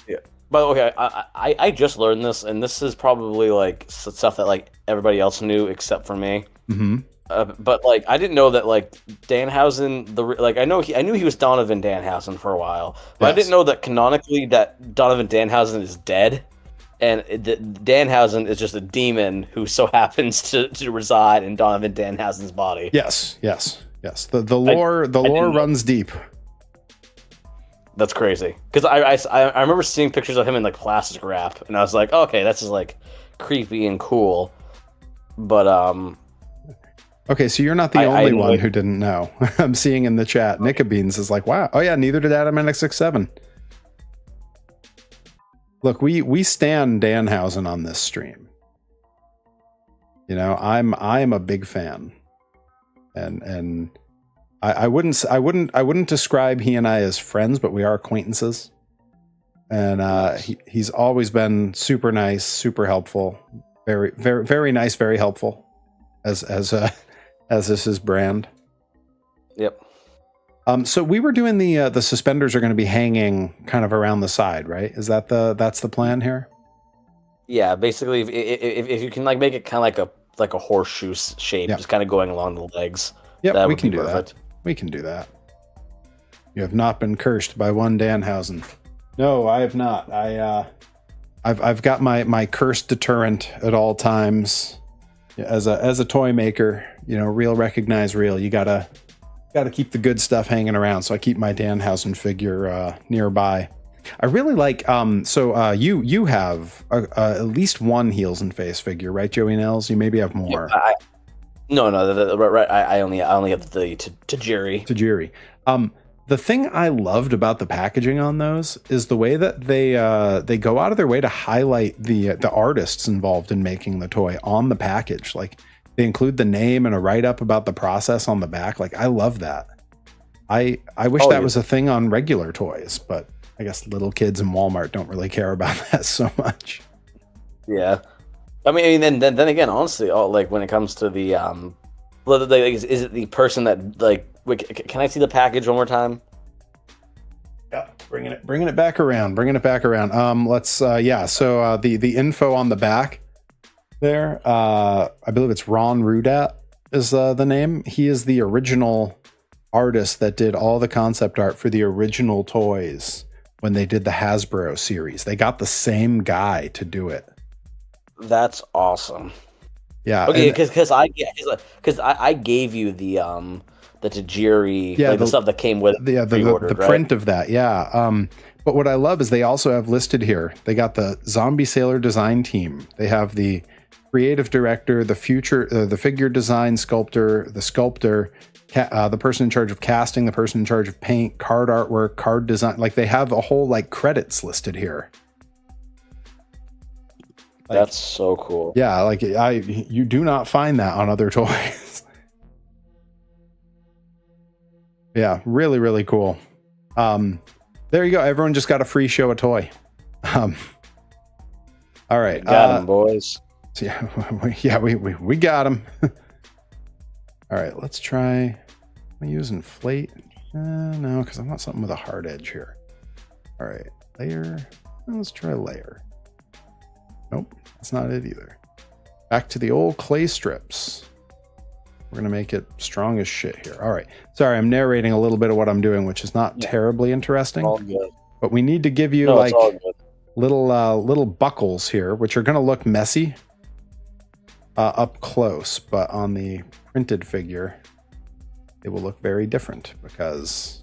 Yeah. But okay, I just learned this, and this is probably like stuff that like everybody else knew except for me. Mm-hmm. But like I didn't know that like Danhausen I knew he was Donovan Danhausen for a while, but yes. I didn't know that canonically that Donovan Danhausen is dead, and Danhausen is just a demon who so happens to reside in Donovan Danhausen's body. Yes. The lore runs deep. That's crazy because I remember seeing pictures of him in like plastic wrap, and I was like, okay, that's just like creepy and cool, but Okay, so you're not the only one who didn't know. I'm seeing in the chat, Nickabeans is like, wow. Oh yeah, neither did Adam NX67. Look, we stand Danhausen on this stream. You know, I'm a big fan. And I wouldn't describe he and I as friends, but we are acquaintances. And he's always been super nice, super helpful, very, very, very nice, very helpful. As is his brand. Yep. So we were doing the suspenders are going to be hanging kind of around the side, right? Is that that's the plan here? Yeah, basically, if you can like make it kind of like a horseshoe shape, just kind of going along the legs. Yep, we can do that. We can do that. You have not been cursed by one Danhausen. No, I have not. I've got my cursed deterrent at all times. As a toy maker, you know, real recognize real. You gotta keep the good stuff hanging around. So I keep my Danhausen figure nearby. I really like. You have at least one Heels and Face figure, right, Joey Nels? You maybe have more. No, right. I only have the Tajiri. Tajiri. The thing I loved about the packaging on those is the way that they go out of their way to highlight the artists involved in making the toy on the package. Like they include the name and a write-up about the process on the back. Like I love that. I wish that was a thing on regular toys, but I guess little kids in Walmart don't really care about that so much. Yeah. I mean, then again, honestly, like when it comes to the is it the person that like? Wait, can I see the package one more time? Yeah, bringing it back around. Let's So the info on the back there. I believe it's Ron Rudat is the name. He is the original artist that did all the concept art for the original toys when they did the Hasbro series. They got the same guy to do it. That's awesome. Yeah. Okay, because I gave you the Tajiri, the stuff that came with the print of that. Yeah. But what I love is they also have listed here. They got the Zombie Sailor design team. They have the creative director, the figure design sculptor, the sculptor, the person in charge of casting, the person in charge of paint, card artwork, card design. Like they have a whole like credits listed here. That's so cool. Yeah, like you do not find that on other toys. Yeah, really, really cool. There you go. Everyone just got a free show a toy. All right. Got him, boys. Yeah, we got him. All right, let's try. Am I using inflate? No, because I want something with a hard edge here. All right, layer. Let's try layer. Nope, that's not it either. Back to the old clay strips. We're going to make it strong as shit here. All right. Sorry, I'm narrating a little bit of what I'm doing, which is not terribly interesting. All good. But we need to give you little buckles here, which are going to look messy up close. But on the printed figure, it will look very different because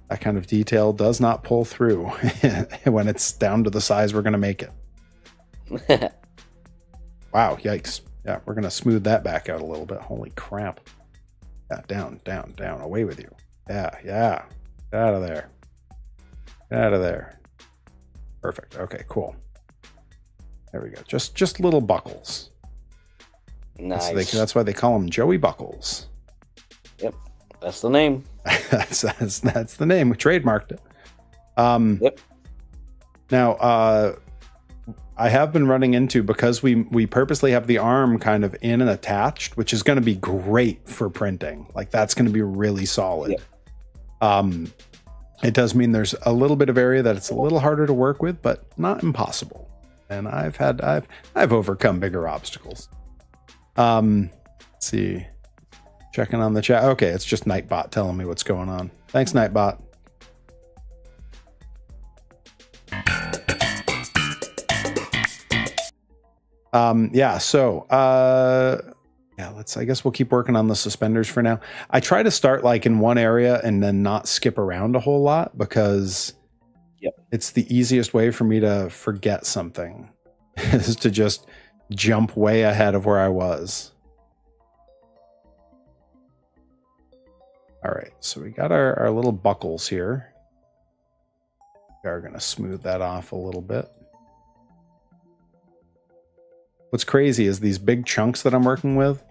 that kind of detail does not pull through when it's down to the size we're going to make it. Wow, yikes. Yeah, we're going to smooth that back out a little bit. Holy crap. Yeah, down, down, down. Away with you. Yeah. Get out of there. Get out of there. Perfect. Okay, cool. There we go. Just little buckles. Nice. That's why they call them Joey Buckles. Yep. That's the name. that's the name. We trademarked it. Yep. Now, I have been running into, because we purposely have the arm kind of in and attached, which is going to be great for printing. Like that's going to be really solid. Yep. It does mean there's a little bit of area that it's a little harder to work with, but not impossible. And I've overcome bigger obstacles. Let's see. Checking on the chat. Okay, it's just Nightbot telling me what's going on. Thanks, Nightbot. I guess we'll keep working on the suspenders for now. I try to start like in one area and then not skip around a whole lot because it's the easiest way for me to forget something is to just jump way ahead of where I was. All right, so we got our little buckles here. We are going to smooth that off a little bit. What's crazy is these big chunks that I'm working with.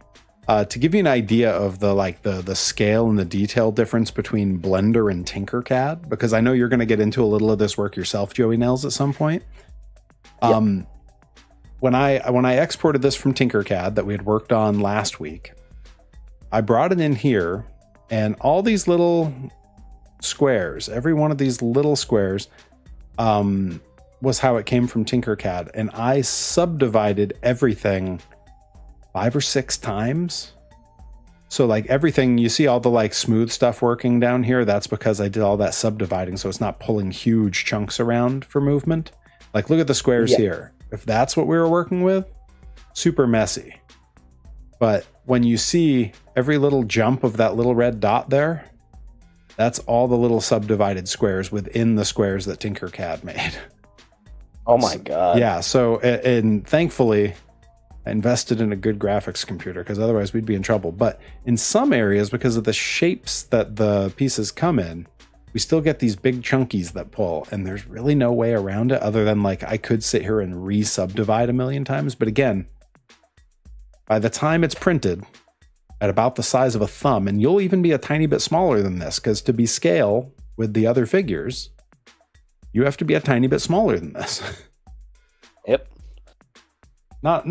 To give you an idea of the scale and the detail difference between Blender and Tinkercad, because I know you're going to get into a little of this work yourself, Joey Nails, at some point. Yep. When I exported this from Tinkercad that we had worked on last week, I brought it in here, and all these little squares, every one of these little squares, was how it came from Tinkercad, and I subdivided everything 5 or 6 times. So like everything, you see all the like smooth stuff working down here, that's because I did all that subdividing, so it's not pulling huge chunks around for movement. Like look at the squares here. If that's what we were working with, super messy. But when you see every little jump of that little red dot there, that's all the little subdivided squares within the squares that Tinkercad made. Oh my God. Yeah. So, and thankfully I invested in a good graphics computer because otherwise we'd be in trouble. But in some areas, because of the shapes that the pieces come in, we still get these big chunkies that pull, and there's really no way around it other than like I could sit here and re-subdivide a million times. But again, by the time it's printed at about the size of a thumb, and you'll even be a tiny bit smaller than this, because to be scale with the other figures, you have to be a tiny bit smaller than this. Yep. Not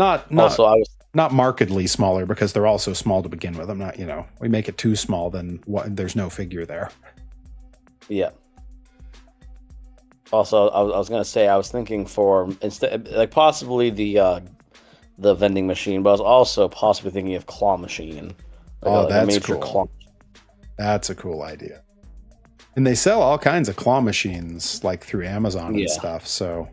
markedly smaller, because they're all so small to begin with. I'm not, we make it too small, then there's no figure there. Yeah. Also, I was gonna say, I was thinking for instead, like possibly the the vending machine, but I was also possibly thinking of Claw Machine. Oh, that's major cool. claw. That's a cool idea. And they sell all kinds of claw machines like through Amazon and stuff. So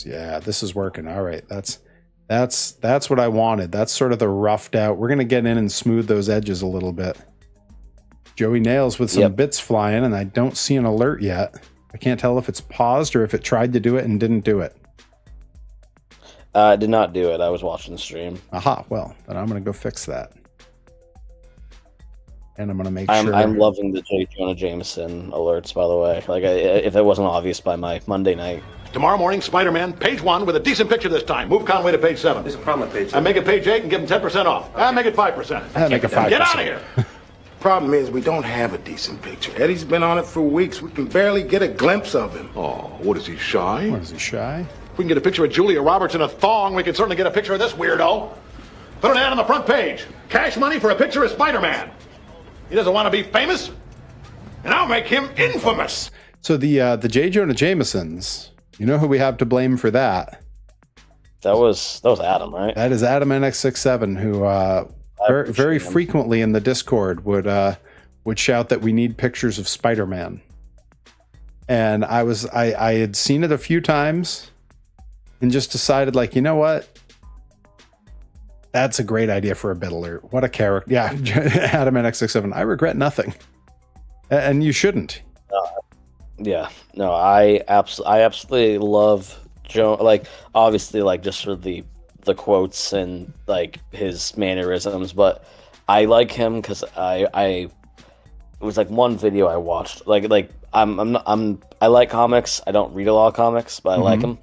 yeah, this is working. All right. That's what I wanted. That's sort of the roughed out. We're going to get in and smooth those edges a little bit. Joey Nails with some bits flying, and I don't see an alert yet. I can't tell if it's paused or if it tried to do it and didn't do it. I did not do it. I was watching the stream. Aha. Well, then I'm going to go fix that. And I'm going to make sure. I'm loving the J. Jonah Jameson alerts, by the way. Like, if it wasn't obvious by my Monday night. Tomorrow morning, Spider-Man, page 1 with a decent picture this time. Move Conway to page 7. There's a problem with page 7. I make it page 8 and give him 10% off. I make it 5%. I make it 5%. Get out of here. Problem is, we don't have a decent picture. Eddie's been on it for weeks. We can barely get a glimpse of him. Oh, what is he, shy? What is he, shy? If we can get a picture of Julia Roberts in a thong, we can certainly get a picture of this weirdo. Put an ad on the front page. Cash money for a picture of Spider-Man. He doesn't want to be famous, and I'll make him infamous. So the J. Jonah Jamesons, you know who we have to blame for that? That was Adam, right? That is Adam NX67, who very frequently in the Discord would shout that we need pictures of Spider-Man. And I had seen it a few times and just decided, like, you know what? That's a great idea for a bit alert. What a character. Yeah, Adam NX67. I regret nothing. And you shouldn't. Yeah. No, I absolutely love Joe. Like, obviously, like, just for the quotes and, like, his mannerisms, but I like him because it was like one video I watched. Like I like comics. I don't read a lot of comics, but I like them.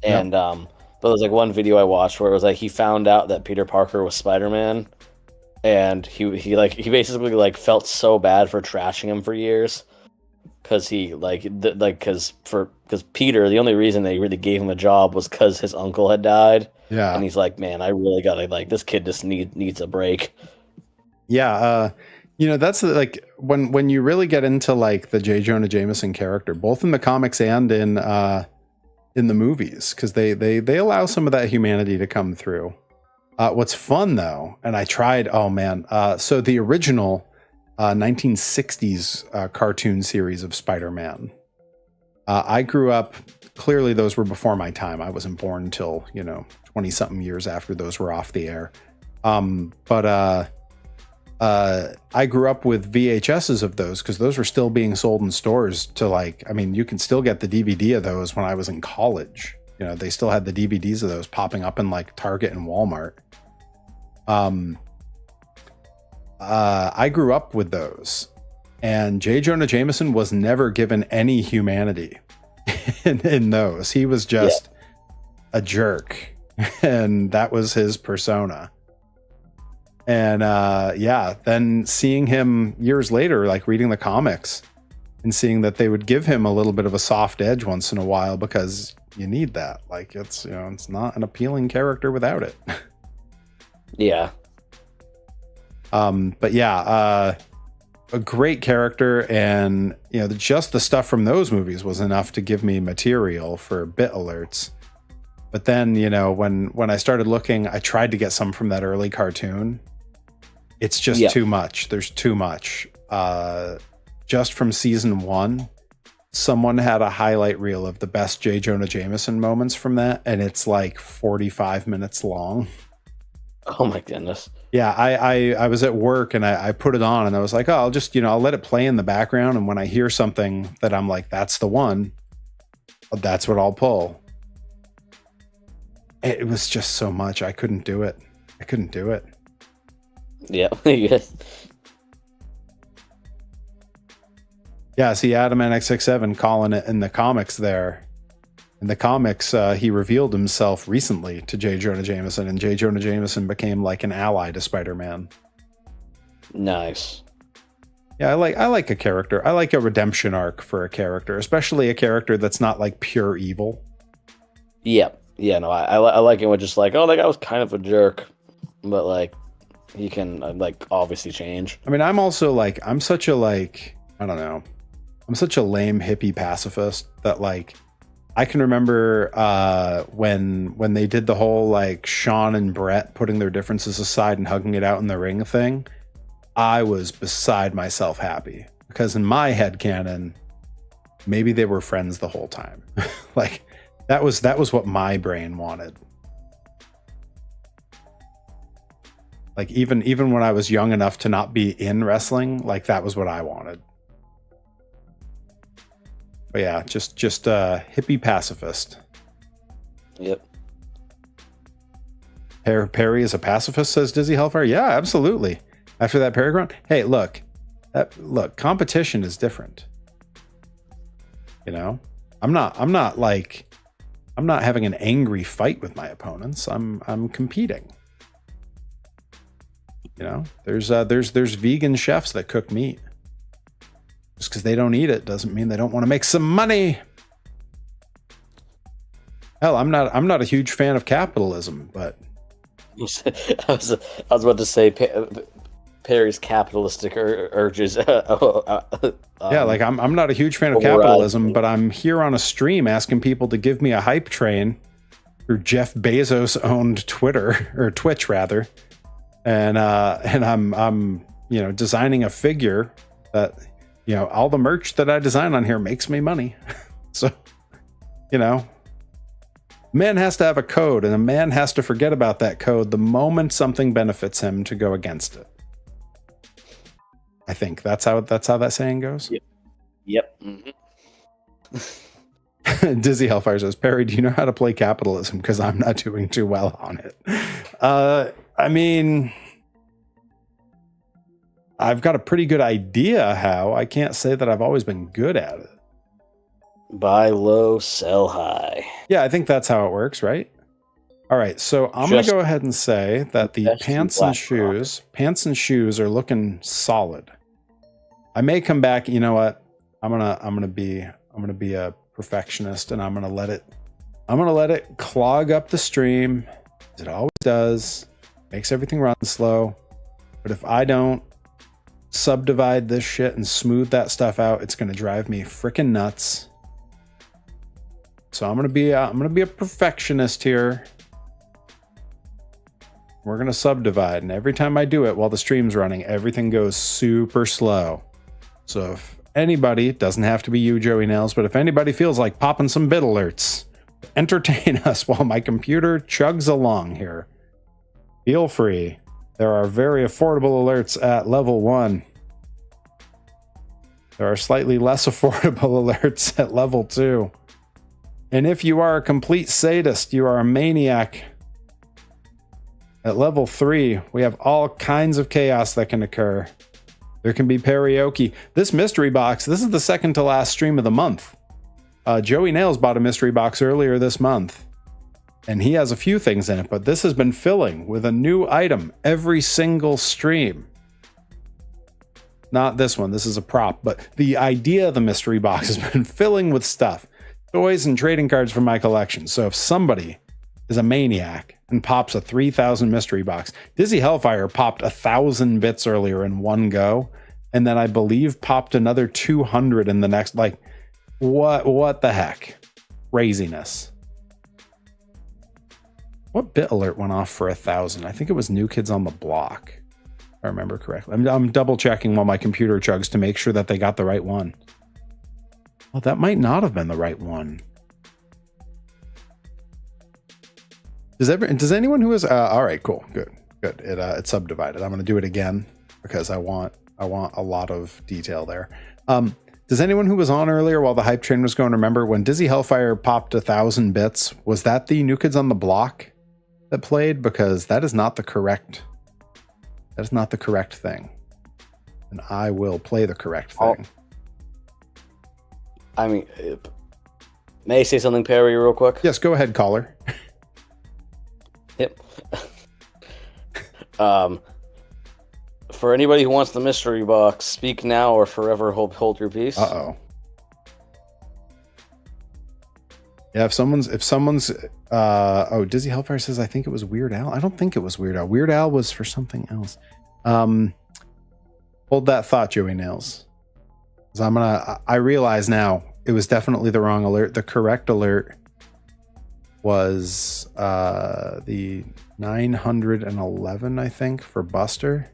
And but there was like one video I watched where it was like he found out that Peter Parker was Spider-Man, and he basically like felt so bad for trashing him for years because because Peter, the only reason they really gave him a job was because his uncle had died. Yeah, and he's like, man, I really gotta, like, this kid just needs a break. Yeah, you know, that's like when you really get into like the J. Jonah Jameson character, both in the comics and in the movies, because they allow some of that humanity to come through. What's fun though, and I tried, so the original 1960s cartoon series of Spider-Man. I grew up, clearly those were before my time. I wasn't born until, 20 something years after those were off the air. But I grew up with VHSs of those because those were still being sold in stores to, like, I mean, you can still get the DVD of those when I was in college. They still had the DVDs of those popping up in like Target and Walmart. I grew up with those, and J. Jonah Jameson was never given any humanity in those. He was just a jerk, and that was his persona. And then seeing him years later, like reading the comics and seeing that they would give him a little bit of a soft edge once in a while because you need that. Like, it's, it's not an appealing character without it. Yeah. But yeah, a great character, and just the stuff from those movies was enough to give me material for bit alerts. But then, when I started looking, I tried to get some from that early cartoon. It's just too much. There's too much. Just from season 1, someone had a highlight reel of the best J. Jonah Jameson moments from that, and it's like 45 minutes long. Oh my goodness. Yeah, I was at work and I put it on and I was like, oh, I'll just, I'll let it play in the background. And when I hear something that I'm like, that's the one, that's what I'll pull. It was just so much. I couldn't do it. Yeah. Yeah, see Adam NX67 calling it in the comics there. In the comics, he revealed himself recently to J. Jonah Jameson, and J. Jonah Jameson became like an ally to Spider-Man. Nice. Yeah, I like a character. I like a redemption arc for a character, especially a character that's not like pure evil. Yeah. Yeah, no, I like it when just like, oh, that guy was kind of a jerk, but like he can like obviously change. I mean, I'm also like, I'm such a like, I don't know. such a lame hippie pacifist that like I can remember when they did the whole like Sean and Brett putting their differences aside and hugging it out in the ring thing. I was beside myself happy because in my head canon, maybe they were friends the whole time. Like that was what my brain wanted. Like even when I was young enough to not be in wrestling, like that was what I wanted. But yeah, just a hippie pacifist. Yep. Perry is a pacifist, says Dizzy Hellfire. Yeah, absolutely. After that paragraph, hey, look, competition is different. You know, I'm not having an angry fight with my opponents. I'm competing. You know, there's vegan chefs that cook meat. Just because they don't eat it doesn't mean they don't want to make some money. Hell, I'm not a huge fan of capitalism, but I was about to say Perry's capitalistic urges. Yeah, like I'm not a huge fan of capitalism, but I'm here on a stream asking people to give me a hype train through Jeff Bezos owned Twitter or Twitch rather, and I'm designing a figure that all the merch that I design on here makes me money. So man has to have a code, and a man has to forget about that code the moment something benefits him to go against it. I think that's how that saying goes. Yep. Mm-hmm. Dizzy Hellfire says, Perry, do you know how to play capitalism? Because I'm not doing too well on it. I mean, I've got a pretty good idea how. I can't say that I've always been good at it. Buy low, sell high. Yeah, I think that's how it works, right? All right, so I'm going to go ahead and say that the pants and shoes are looking solid. I may come back. You know what? I'm gonna be a perfectionist, and I'm gonna let it clog up the stream, as it always does. Makes everything run slow. But if I don't subdivide this shit and smooth that stuff out, it's gonna drive me freaking nuts. So I'm gonna be a perfectionist here. We're going to subdivide, and every time I do it while the stream's running, everything goes super slow. So if anybody, it doesn't have to be you, Joey Nails, but if anybody feels like popping some bit alerts, entertain us while my computer chugs along here, feel free. There are very affordable alerts at level 1. There are slightly less affordable alerts at level 2. And if you are a complete sadist, you are a maniac, at level 3, we have all kinds of chaos that can occur. There can be karaoke. This mystery box, this is the second to last stream of the month. Joey Nails bought a mystery box earlier this month, and he has a few things in it, but this has been filling with a new item every single stream. Not this one, this is a prop, but the idea of the mystery box has been filling with stuff. Toys and trading cards from my collection. So if somebody is a maniac and pops a 3,000 mystery box. Dizzy Hellfire popped 1,000 bits earlier in one go, and then I believe popped another 200 in the next. Like, what the heck? Craziness. What bit alert went off for 1,000? I think it was New Kids on the Block, if I remember correctly. I'm double checking while my computer chugs to make sure that they got the right one. Well, that might not have been the right one. Does anyone who is all right, cool, good. It's subdivided. I'm going to do it again because I want a lot of detail there. Does anyone who was on earlier while the hype train was going remember when Dizzy Hellfire popped 1,000 bits? Was that the New Kids on the Block that played? Because that is not the correct thing, and I will play the correct thing. I mean, may I say something, Perry, real quick? Yes, go ahead, caller. Yep. For anybody who wants the mystery box, speak now or forever hold your peace. Uh-oh. Yeah, if someone's Dizzy Hellfire says I think it was Weird Al. I don't think it was Weird Al. Weird Al was for something else. Hold that thought, Joey Nails. I realize now it was definitely the wrong alert. The correct alert was the 911, I think, for Buster.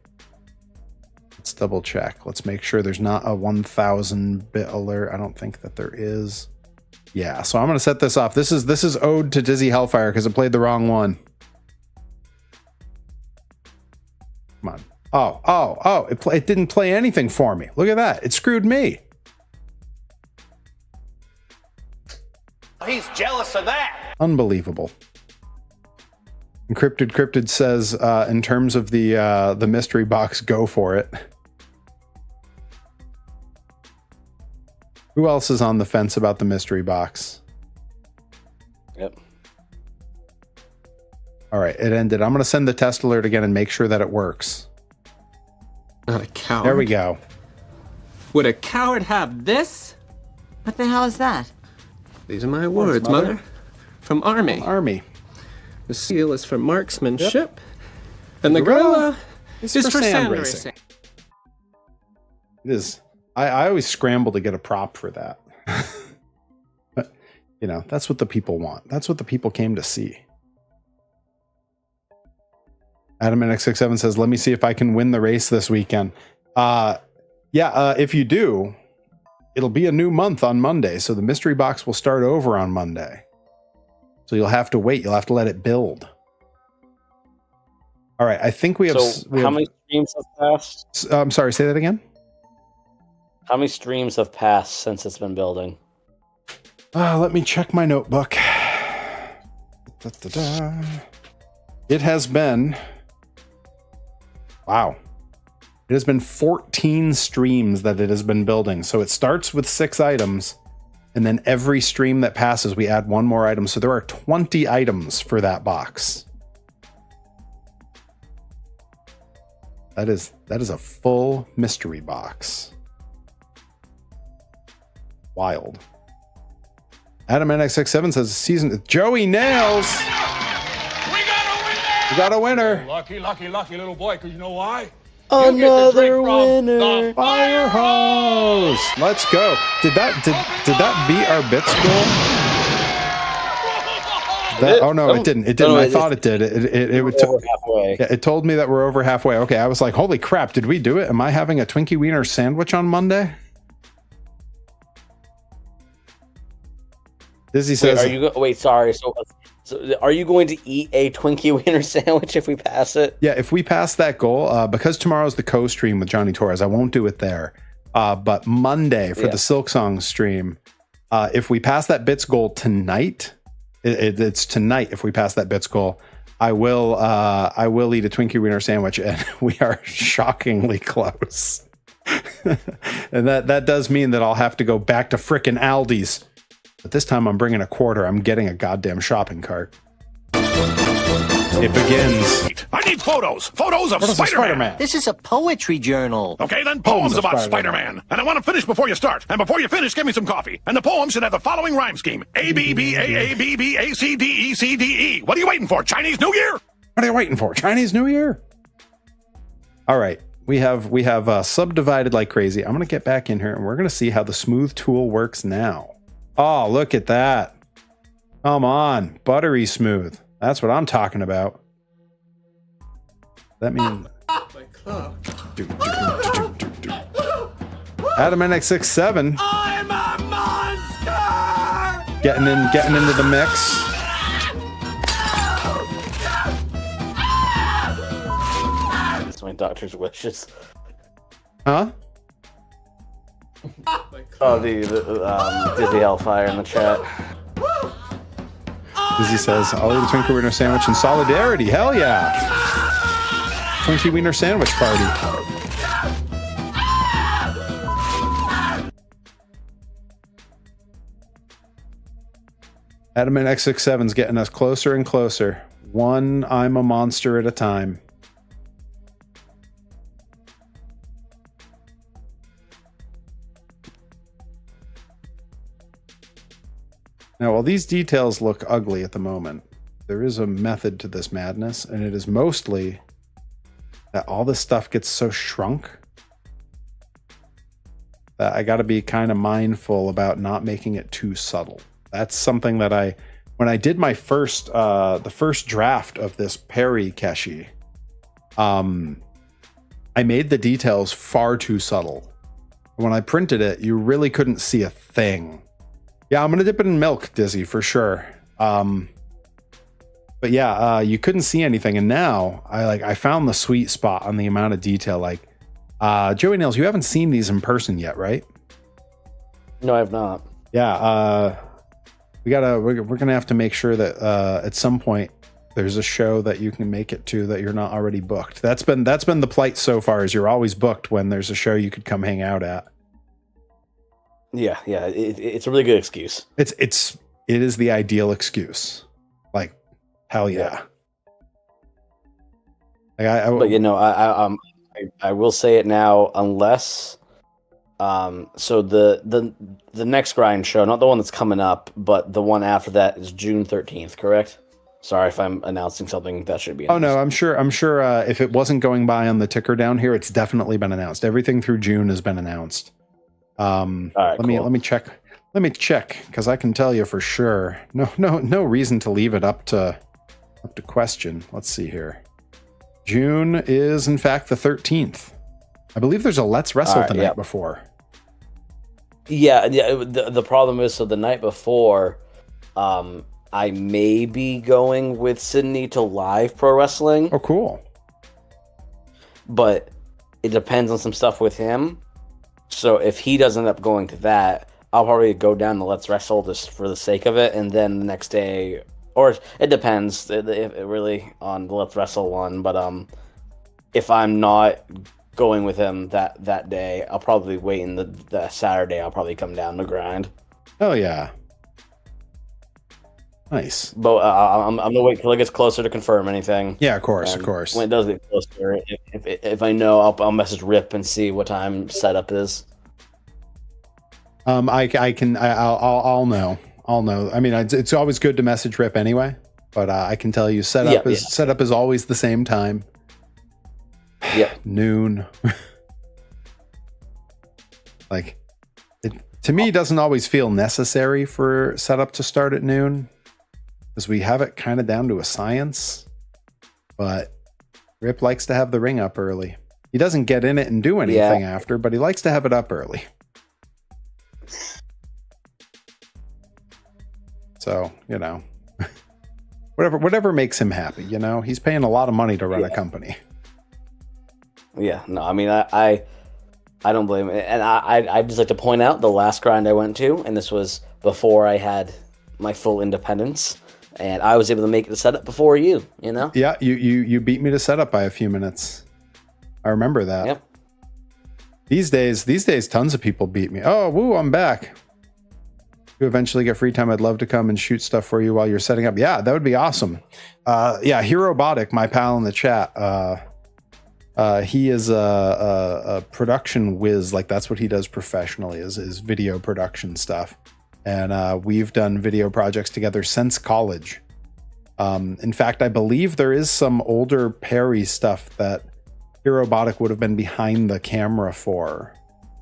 Let's double check. Let's make sure there's not a 1000 bit alert. I don't think that there is. Yeah, so I'm gonna set this off. This is ode to Dizzy Hellfire because it played the wrong one. Come on. Oh, it didn't play anything for me. Look at that. It screwed me. He's jealous of that. Unbelievable. Encrypted Cryptid says, in terms of the mystery box, go for it. Who else is on the fence about the mystery box? Yep. All right, it ended. I'm going to send the test alert again and make sure that it works. Not a coward. There we go. Would a coward have this? What the hell is that? These are my words, Mother. From Army. From Army. The seal is for marksmanship. Yep. And the gorilla is for sand racing. It is. I always scramble to get a prop for that. But, you know, that's what the people want. That's what the people came to see. Adam NX67 says, let me see if I can win the race this weekend. If you do, it'll be a new month on Monday. So the mystery box will start over on Monday. So you'll have to wait. You'll have to let it build. All right. I think we have. So how many streams have passed? I'm sorry. Say that again. How many streams have passed since it's been building? Let me check my notebook. It has been. Wow. It has been 14 streams that it has been building. So it starts with 6 items. And then every stream that passes, we add 1 more item. So there are 20 items for that box. That is a full mystery box. Wild. Adam NX67 says season Joey Nails. We got a winner. Lucky little boy, because you know why? Another winner. Fire hose. Let's go. Did that beat our bits goal? Oh no, it didn't. It didn't. I thought it did. It told me that we're over halfway. Okay, I was like, holy crap, did we do it? Am I having a Twinkie Wiener sandwich on Monday? Dizzy says, sorry. So are you going to eat a Twinkie Wiener sandwich if we pass it? Yeah, if we pass that goal, because tomorrow's the co-stream with Johnny Torres, I won't do it there. But Monday for the Silk Song stream, if we pass that bits goal tonight, it's tonight. If we pass that bits goal, I will eat a Twinkie Wiener sandwich, and we are shockingly close. And that does mean that I'll have to go back to frickin' Aldi's. But this time I'm bringing a quarter. I'm getting a goddamn shopping cart. It begins. I need photos. Photos of Spider-Man. This is a poetry journal. Okay, then poems about Spider-Man. And I want to finish before you start. And before you finish, give me some coffee. And the poem should have the following rhyme scheme. A-B-B-A-A-B-B-A-C-D-E-C-D-E. What are you waiting for? Chinese New Year? What are you waiting for? Chinese New Year? All right. We have subdivided like crazy. I'm going to get back in here and we're going to see how the smooth tool works now. Oh, look at that. Come on. Buttery smooth. That's what I'm talking about. That means... Adam NX67. I'm a monster! Getting into the mix. That's my doctor's wishes. Huh? Oh, the Dizzy Hellfire in the chat. Dizzy says, I'll eat a Twinkie Wiener sandwich in solidarity. Hell yeah. Twinkie Wiener sandwich party. Adam and X67's getting us closer and closer. One I'm a monster at a time. Now, while these details look ugly at the moment, there is a method to this madness, and it is mostly that all this stuff gets so shrunk that I got to be kind of mindful about not making it too subtle. That's something that when I did my the first draft of this Perry Keshi, I made the details far too subtle. When I printed it, you really couldn't see a thing. Yeah, I'm gonna dip it in milk, Dizzy, for sure. But yeah, you couldn't see anything, and now I found the sweet spot on the amount of detail. Like, Joey Nails, you haven't seen these in person yet, right? No, I have not. Yeah, we're gonna have to make sure that at some point there's a show that you can make it to that you're not already booked. That's been the plight so far, is you're always booked when there's a show you could come hang out at. Yeah, it's a really good excuse. It is the ideal excuse. Like, hell yeah. Like but I will say it now, unless so the next grind show, not the one that's coming up, but the one after that is June 13th, correct? Sorry if I'm announcing something that should be announced. Oh no, I'm sure if it wasn't going by on the ticker down here, it's definitely been announced. Everything through June has been announced. All right, let me check. Let me check, because I can tell you for sure. No reason to leave it up to question. Let's see here. June is in fact the 13th. I believe there's a Let's Wrestle the night before. Yeah. The problem is, so the night before, I may be going with Sydney to Live Pro Wrestling. Oh, cool. But it depends on some stuff with him. So if he doesn't end up going to that, I'll probably go down to Let's Wrestle just for the sake of it, and then the next day, or it depends it really on the Let's Wrestle one. But if I'm not going with him that day, I'll probably wait, in the Saturday I'll probably come down to grind. Oh yeah, nice. But I'm gonna wait till it gets closer to confirm anything. Yeah, of course. When it does get closer, if I know, I'll message Rip and see what time setup is. I'll know. I mean, it's always good to message Rip anyway, but I can tell you setup is always the same time. Yeah, noon. Like, to me, it doesn't always feel necessary for setup to start at noon, because we have it kind of down to a science. But Rip likes to have the ring up early. He doesn't get in it and do anything after, but he likes to have it up early. So, whatever makes him happy, he's paying a lot of money to run a company. Yeah, no, I mean, I don't blame him. And I'd just like to point out the last grind I went to, and this was before I had my full independence, and I was able to make the setup before you, Yeah, you beat me to setup by a few minutes. I remember that. Yep. These days, tons of people beat me. Oh, woo, I'm back. You eventually get free time, I'd love to come and shoot stuff for you while you're setting up. Yeah, that would be awesome. Yeah, Herobotic, my pal in the chat, he is a production whiz. Like, that's what he does professionally, is video production stuff. And we've done video projects together since college. In fact, I believe there is some older Perry stuff that Herobotic would have been behind the camera for.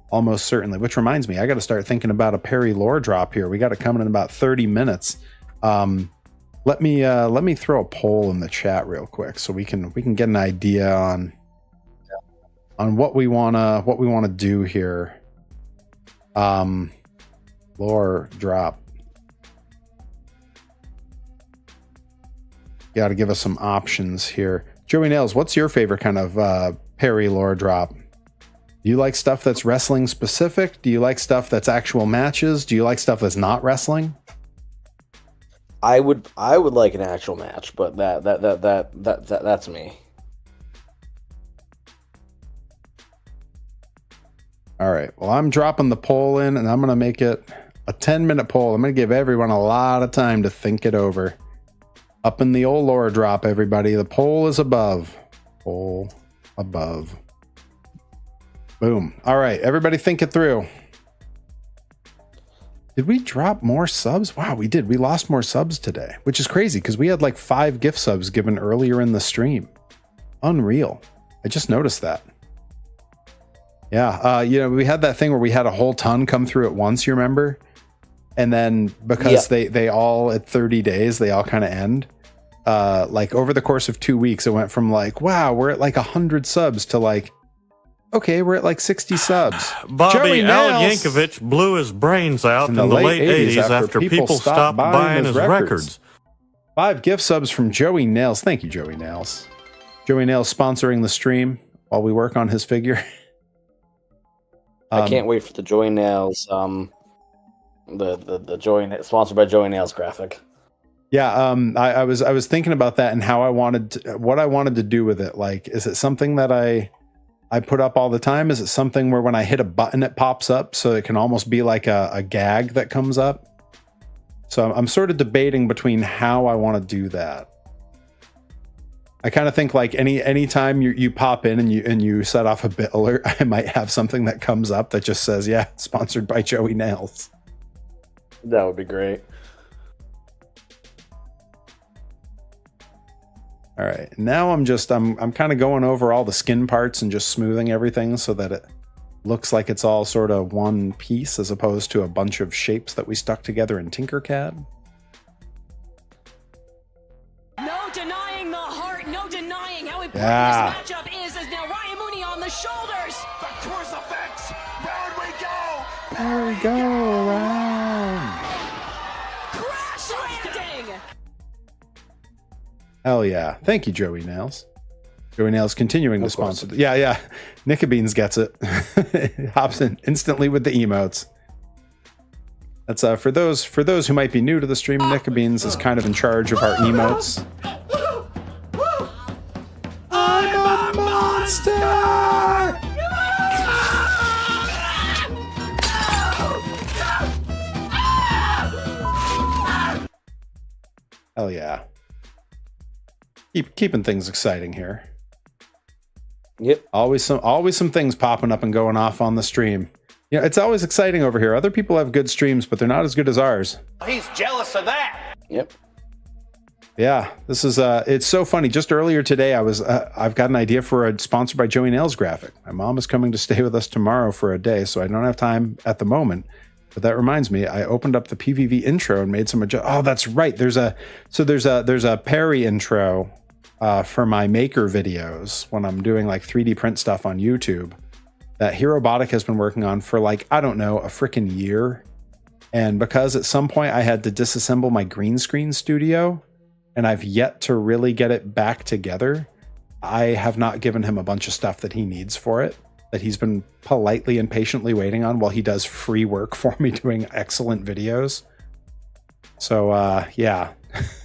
Almost certainly, which reminds me, I got to start thinking about a Perry lore drop here. We got it coming in about 30 minutes. Let me throw a poll in the chat real quick so we can get an idea on what we wanna do here. Lore drop. Got to give us some options here. Joey Nails, what's your favorite kind of Perry lore drop? Do you like stuff that's wrestling specific? Do you like stuff that's actual matches? Do you like stuff that's not wrestling? I would like an actual match, but that's me. All right. Well, I'm dropping the poll in, and I'm going to make it a 10-minute poll. I'm going to give everyone a lot of time to think it over. Up in the old lore drop, everybody. The poll is above. Poll above. Boom. All right. Everybody think it through. Did we drop more subs? Wow, we did. We lost more subs today, which is crazy because we had like 5 gift subs given earlier in the stream. Unreal. I just noticed that. Yeah. We had that thing where we had a whole ton come through at once, you remember? And then because they all at 30 days, they all kind of end. Like over the course of 2 weeks, it went from like, wow, we're at like 100 subs to like, okay, we're at like 60 subs. Bobby Al Yankovic blew his brains out in the late 80s after people stopped buying his records. 5 gift subs from Joey Nails. Thank you, Joey Nails. Joey Nails sponsoring the stream while we work on his figure. I can't wait for the Joey Nails, the Joey sponsored by Joey Nails graphic. Yeah, I was thinking about that and how what I wanted to do with it. Like, is it something that I put up all the time? Is it something where when I hit a button it pops up, so it can almost be like a gag that comes up? So I'm sort of debating between how I want to do that. I kind of think like any time you pop in and you set off a bit alert, I might have something that comes up that just says, yeah, sponsored by Joey Nails. That would be great. All right, now I'm kind of going over all the skin parts and just smoothing everything so that it looks like it's all sort of one piece as opposed to a bunch of shapes that we stuck together in Tinkercad. No denying the heart, no denying how important Yeah. this matchup is as now Ryan Mooney on the shoulders. The course effects. Round we go. There we go, around. Crash landing. Hell yeah. Thank you, Joey Nails. Joey Nails continuing to sponsor. Yeah. Nickabeans gets it. Hops in instantly with the emotes. That's for those who might be new to the stream, Nickabeans is kind of in charge of our emotes. I'm a monster! Hell yeah. Keeping things exciting here. Yep. Always some things popping up and going off on the stream. Yeah, it's always exciting over here. Other people have good streams, but they're not as good as ours. He's jealous of that. Yep. Yeah, this is it's so funny. Just earlier today, I've got an idea for a sponsored by Joey Nails graphic. My mom is coming to stay with us tomorrow for a day, so I don't have time at the moment. But that reminds me, I opened up the PVV intro and made some oh, that's right. There's a Perry intro for my maker videos when I'm doing like 3D print stuff on YouTube that Herobotic has been working on for like, I don't know, a freaking year. And because at some point I had to disassemble my green screen studio and I've yet to really get it back together, I have not given him a bunch of stuff that he needs for it, that he's been politely and patiently waiting on while he does free work for me doing excellent videos. So yeah,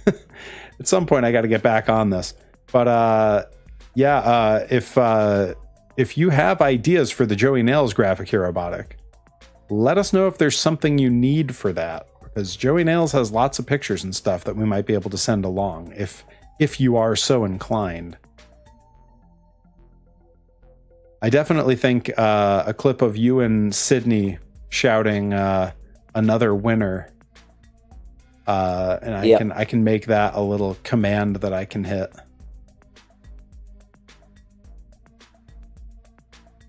at some point I got to get back on this. But if you have ideas for the Joey Nails graphic, Herobotic, let us know if there's something you need for that, because Joey Nails has lots of pictures and stuff that we might be able to send along if you are so inclined. I definitely think a clip of you and Sydney shouting another winner, and I can make that a little command that I can hit.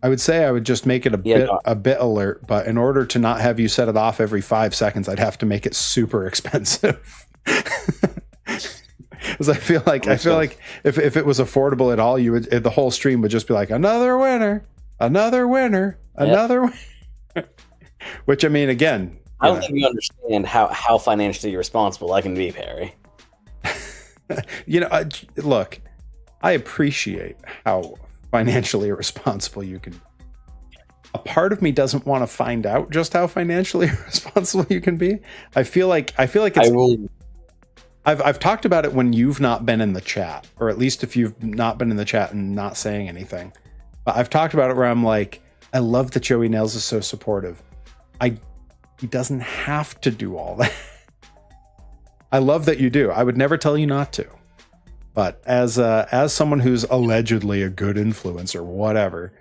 I would say I would just make it a bit alert, but in order to not have you set it off every 5 seconds, I'd have to make it super expensive. Because I feel like if it was affordable at all, the whole stream would just be like another winner, another winner, another winner. Which, I mean, again, I don't think you understand how financially responsible I can be, Perry. Look, I appreciate how financially irresponsible you can. A part of me doesn't want to find out just how financially irresponsible you can be. I feel like it's. I've talked about it when you've not been in the chat, or at least if you've not been in the chat and not saying anything. But I've talked about it where I'm like, I love that Joey Nails is so supportive. He doesn't have to do all that. I love that you do. I would never tell you not to. But as someone who's allegedly a good influencer, whatever,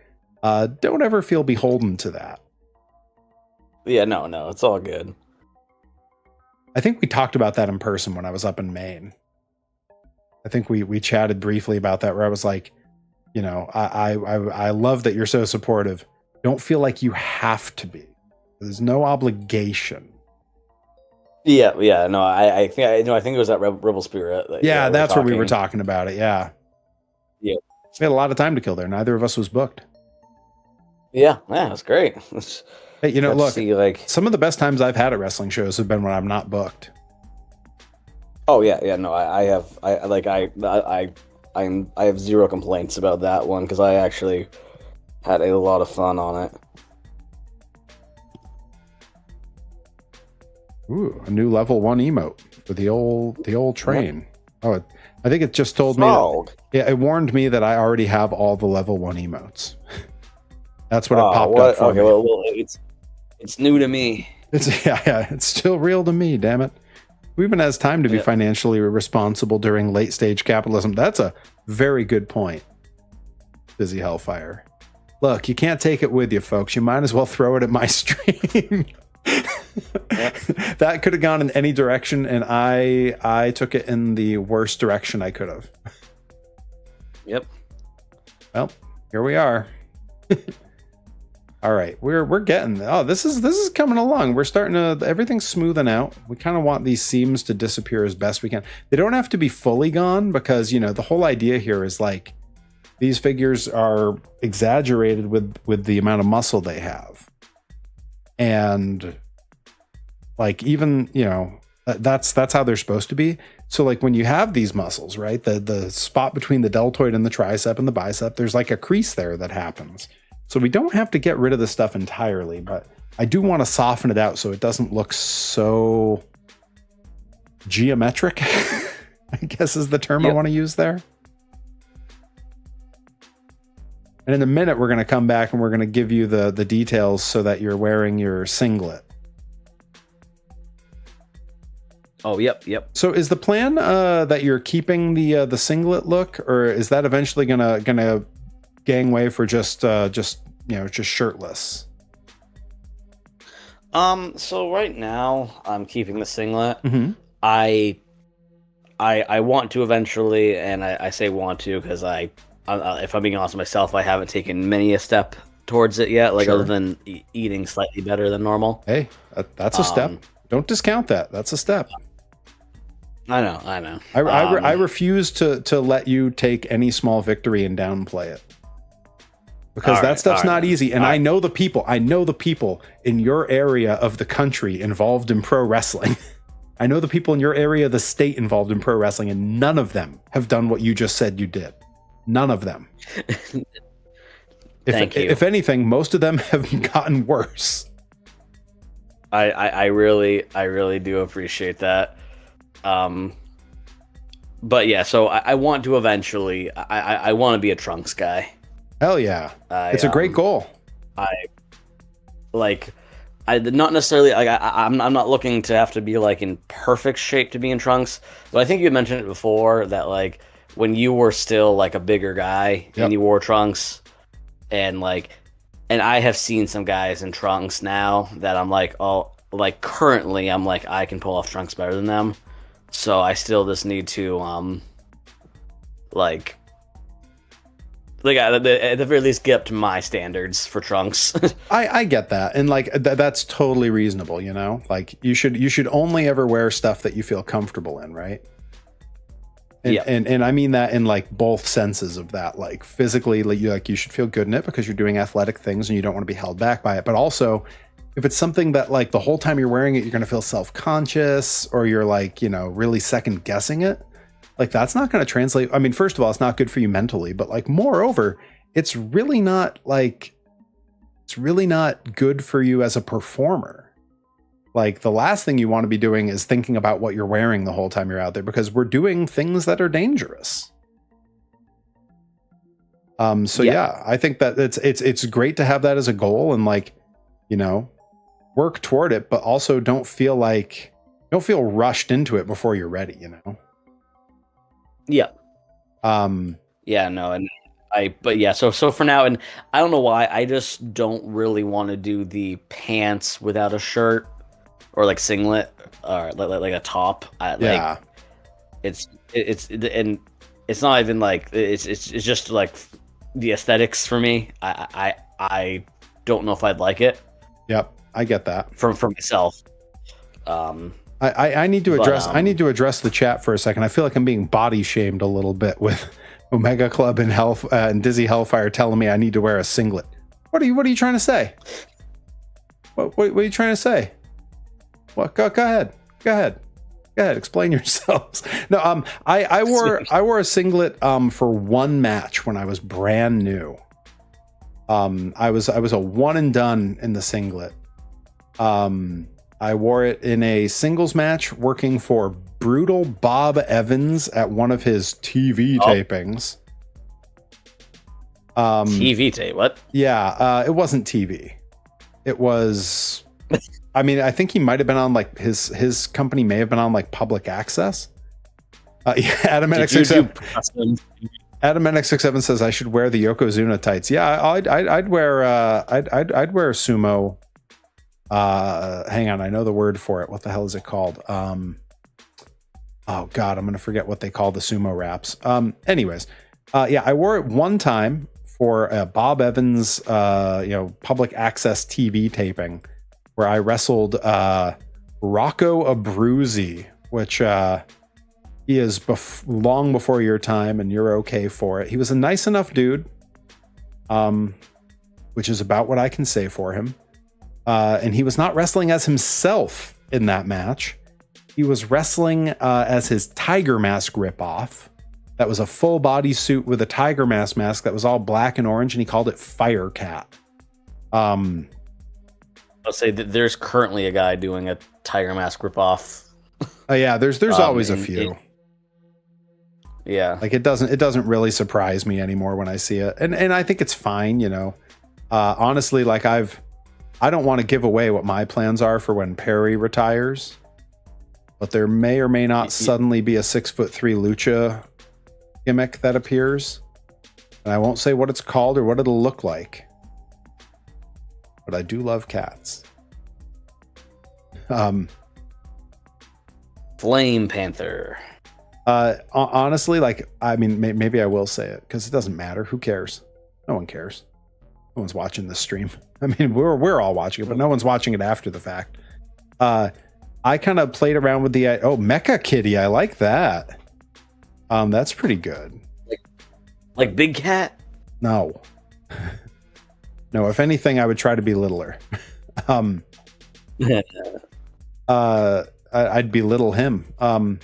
don't ever feel beholden to that. Yeah, no, it's all good. I think we talked about that in person when I was up in Maine. I think we chatted briefly about that, where I was like, I love that you're so supportive, don't feel like you have to be. There's no obligation. Yeah. No, I think it was that Rebel Spirit. That's where we were talking about it. Yeah. Yeah. We had a lot of time to kill there. Neither of us was booked. Yeah, that's great. Hey, look, some of the best times I've had at wrestling shows have been when I'm not booked. Oh yeah. No, I have zero complaints about that one because I actually had a lot of fun on it. Ooh, a new level 1 emote for the old train. Oh, I think it just told me. It warned me that I already have all the level 1 emotes. That's what it popped up for me. Well, it's new to me. It's still real to me. Damn it. Who even has time to be financially responsible during late stage capitalism? That's a very good point. Busy Hellfire. Look, you can't take it with you, folks. You might as well throw it at my stream. That could have gone in any direction, and I took it in the worst direction I could have. Yep. Well, here we are. All right, we're getting. Oh, this is coming along. We're starting to. Everything's smoothing out. We kind of want these seams to disappear as best we can. They don't have to be fully gone because the whole idea here is like these figures are exaggerated with the amount of muscle they have, and like even that's how they're supposed to be. So like when you have these muscles, right, the spot between the deltoid and the tricep and the bicep, there's like a crease there that happens. So we don't have to get rid of the stuff entirely, but I do want to soften it out so it doesn't look so geometric, I guess is the term I want to use there. And in a minute, we're going to come back and we're going to give you the details so that you're wearing your singlet. Oh, yep. So is the plan that you're keeping the singlet look, or is that eventually gonna gangway for just shirtless? So right now I'm keeping the singlet. Mm-hmm. I want to eventually, and I say want to because if I'm being honest with myself, I haven't taken many a step towards it yet, other than eating slightly better than normal. Hey, that's a step. Don't discount that. That's a step. I know. I refuse to let you take any small victory and downplay it. Because that stuff's not easy. And I know the people in your area of the country involved in pro wrestling. I know the people in your area of the state involved in pro wrestling, and none of them have done what you just said you did. None of them. Thank you. If anything, most of them have gotten worse. I really do appreciate that. But yeah, so I want to eventually, I want to be a Trunks guy. Hell yeah. It's a great goal. Not necessarily, I'm not looking to have to be in perfect shape to be in Trunks, but I think you mentioned it before that when you were still a bigger guy and you wore Trunks and I have seen some guys in Trunks now that I'm currently I'm I can pull off Trunks better than them. So I still just need to at the very least get up to my standards for Trunks. I get that, and that's totally reasonable. You should only ever wear stuff that you feel comfortable in, right? And I mean that in both senses of that. Physically, you should feel good in it because you're doing athletic things and you don't want to be held back by it. But also, if it's something that the whole time you're wearing it, you're going to feel self-conscious or you're really second guessing it, that's not going to translate. I mean, first of all, it's not good for you mentally, but moreover, it's really not good for you as a performer. The last thing you want to be doing is thinking about what you're wearing the whole time you're out there, because we're doing things that are dangerous. Yeah, I think that it's great to have that as a goal and work toward it, but also don't feel rushed into it before you're ready, Yeah. Yeah, no, and so for now, and I don't know why, I just don't really want to do the pants without a shirt or singlet or a top. It's and it's not even it's just the aesthetics for me. I don't know if I'd like it. Yep, I get that from myself. I need to address I need to address the chat for a second. I feel like I'm being body shamed a little bit with Omega Club and and Dizzy Hellfire telling me I need to wear a singlet. What are you trying to say? What are you trying to say? What? Go ahead. Go ahead. Explain yourselves. No, I wore a singlet for one match when I was brand new. I was a one and done in the singlet. I wore it in a singles match working for Brutal Bob Evans at one of his TV tapings. TV tape? What? Yeah, it wasn't TV. It was. I mean, I think he might have been on like his company may have been on like public access. Adam NX67 says I should wear the Yokozuna tights. Yeah, I'd wear I'd wear sumo. Hang on, I know the word for it. What the hell is it called? Oh God, I'm gonna forget what they call the sumo wraps. Anyways, yeah, I wore it one time for Bob Evans, public access TV taping, where I wrestled Rocco Abruzzi, which he is long before your time, and you're okay for it. He was a nice enough dude, which is about what I can say for him. And he was not wrestling as himself in that match. He was wrestling as his Tiger Mask ripoff. That was a full body suit with a Tiger Mask mask that was all black and orange, and he called it Firecat. I'll say that there's currently a guy doing a Tiger Mask ripoff. Oh yeah, there's always a few. Yeah, like it doesn't really surprise me anymore when I see it, and I think it's fine. Honestly, like I don't want to give away what my plans are for when Perry retires, but there may or may not suddenly be a 6'3" lucha gimmick that appears, and I won't say what it's called or what it'll look like. But I do love cats. Flame Panther. Honestly, like, I mean, maybe I will say it because it doesn't matter. Who cares? No one cares. No one's watching this stream. I mean, we're all watching it, but no one's watching it after the fact. I kind of played around with the Mecha Kitty. I like that. That's pretty good. Like Big Cat? No. No, if anything, I would try to be littler. I'd belittle him. No,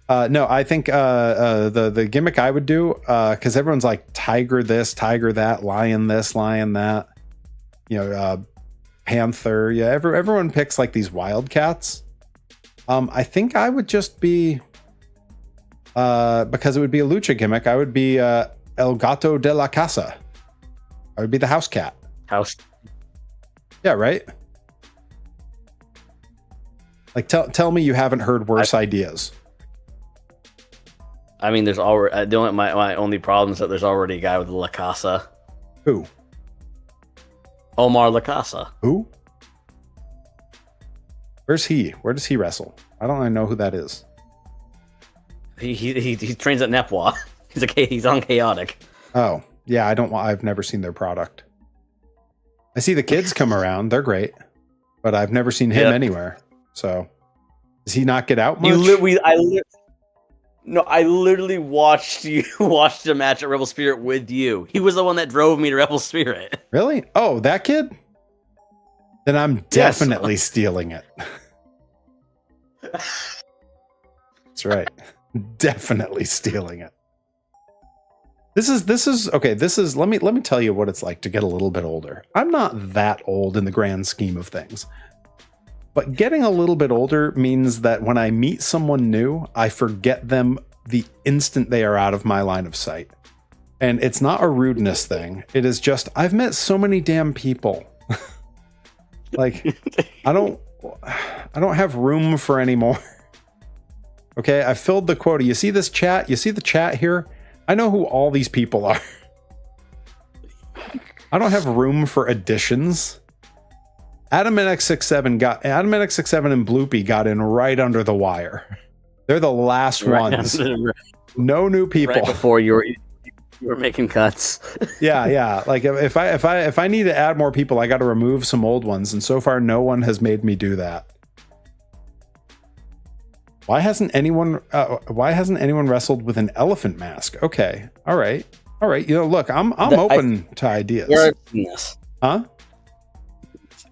I think the gimmick I would do, because everyone's like tiger this, tiger that, lion this, lion that, panther. Yeah, everyone picks like these wildcats. I think I would just be, because it would be a lucha gimmick, I would be El Gato de la Casa. I would be the house cat. House. Yeah, right? Like, tell me you haven't heard worse ideas. I mean, there's already my only problem is that there's already a guy with La Casa. Who? Omar La Casa. Who? Where's he? Where does he wrestle? I don't know who that is. He trains at Nepwa. He's on Chaotic. Oh. Yeah, I've never seen their product. I see the kids come around. They're great. But I've never seen him anywhere. So, does he not get out much? I literally watched a match at Rebel Spirit with you. He was the one that drove me to Rebel Spirit. Really? Oh, that kid? Then I'm definitely stealing it. That's right. Definitely stealing it. This is okay. Let me tell you what it's like to get a little bit older. I'm not that old in the grand scheme of things. But getting a little bit older means that when I meet someone new, I forget them the instant they are out of my line of sight. And it's not a rudeness thing. It is just, I've met so many damn people. Like, I don't have room for any more. Okay, I filled the quota. You see this chat? You see the chat here? I know who all these people are. I don't have room for additions. Adam NX67 and Bloopy got in right under the wire. They're the last ones. No new people. Right before you were We're making cuts. Yeah. Like if I need to add more people, I got to remove some old ones, and so far no one has made me do that. Why hasn't anyone wrestled with an elephant mask? Okay, all right. Look, I'm open to ideas. Where I've seen this. Huh?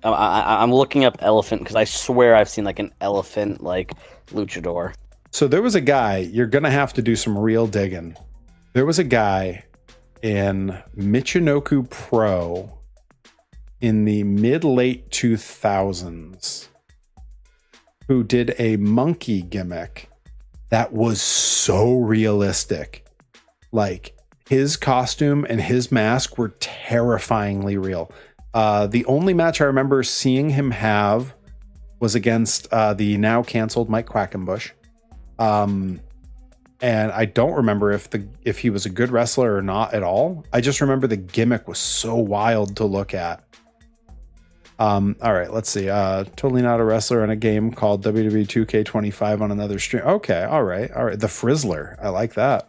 I'm looking up elephant because I swear I've seen like an elephant like luchador. So there was a guy. You're gonna have to do some real digging. There was a guy in Michinoku Pro in the mid-late 2000s who did a monkey gimmick that was so realistic. Like, his costume and his mask were terrifyingly real. The only match I remember seeing him have was against the now canceled Mike Quackenbush. And I don't remember if he was a good wrestler or not at all. I just remember the gimmick was so wild to look at. All right, let's see. Totally not a wrestler in a game called WWE 2K25 on another stream. Okay, all right. The Frizzler. I like that.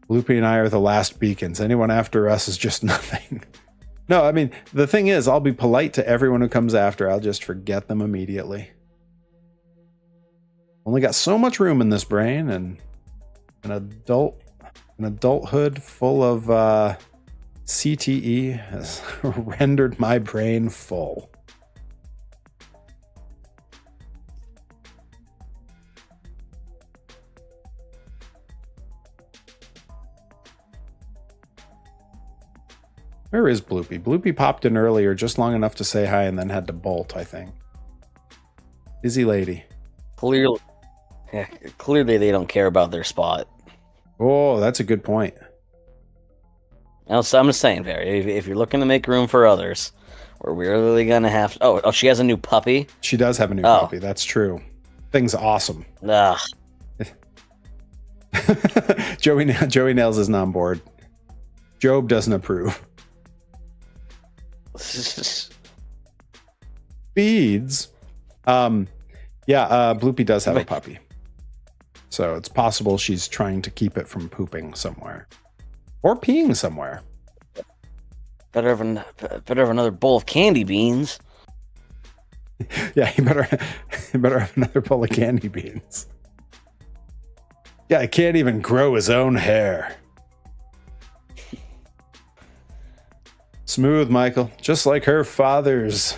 Loopy and I are the last beacons. Anyone after us is just nothing. No, I mean, the thing is, I'll be polite to everyone who comes after. I'll just forget them immediately. Only got so much room in this brain, and an adulthood full of CTE has rendered my brain full. Where is Bloopy? Bloopy popped in earlier just long enough to say hi and then had to bolt, I think. Busy lady. Clearly they don't care about their spot. Oh, that's a good point. I'm just saying, Barry, if you're looking to make room for others, we're really gonna have to... Oh, she has a new puppy? She does have a new puppy, that's true. Thing's awesome. Ugh. Joey Nails isn't on board. Job doesn't approve. Beads. Bloopy does have a puppy. So it's possible she's trying to keep it from pooping somewhere. Or peeing somewhere. Better have another bowl of candy beans. Yeah, he better have another bowl of candy beans. Yeah, he can't even grow his own hair. Smooth, Michael. Just like her father's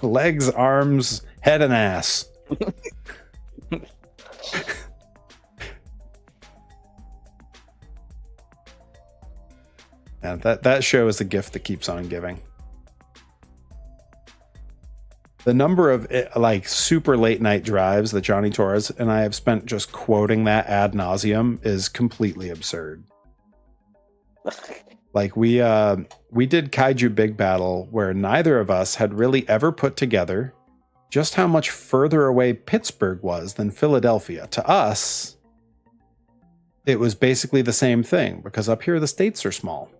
legs, arms, head, and ass. Yeah, that show is the gift that keeps on giving. The number of super late night drives that Johnny Torres and I have spent just quoting that ad nauseum is completely absurd. Like we did Kaiju Big Battle where neither of us had really ever put together just how much further away Pittsburgh was than Philadelphia. To us, it was basically the same thing because up here the states are small.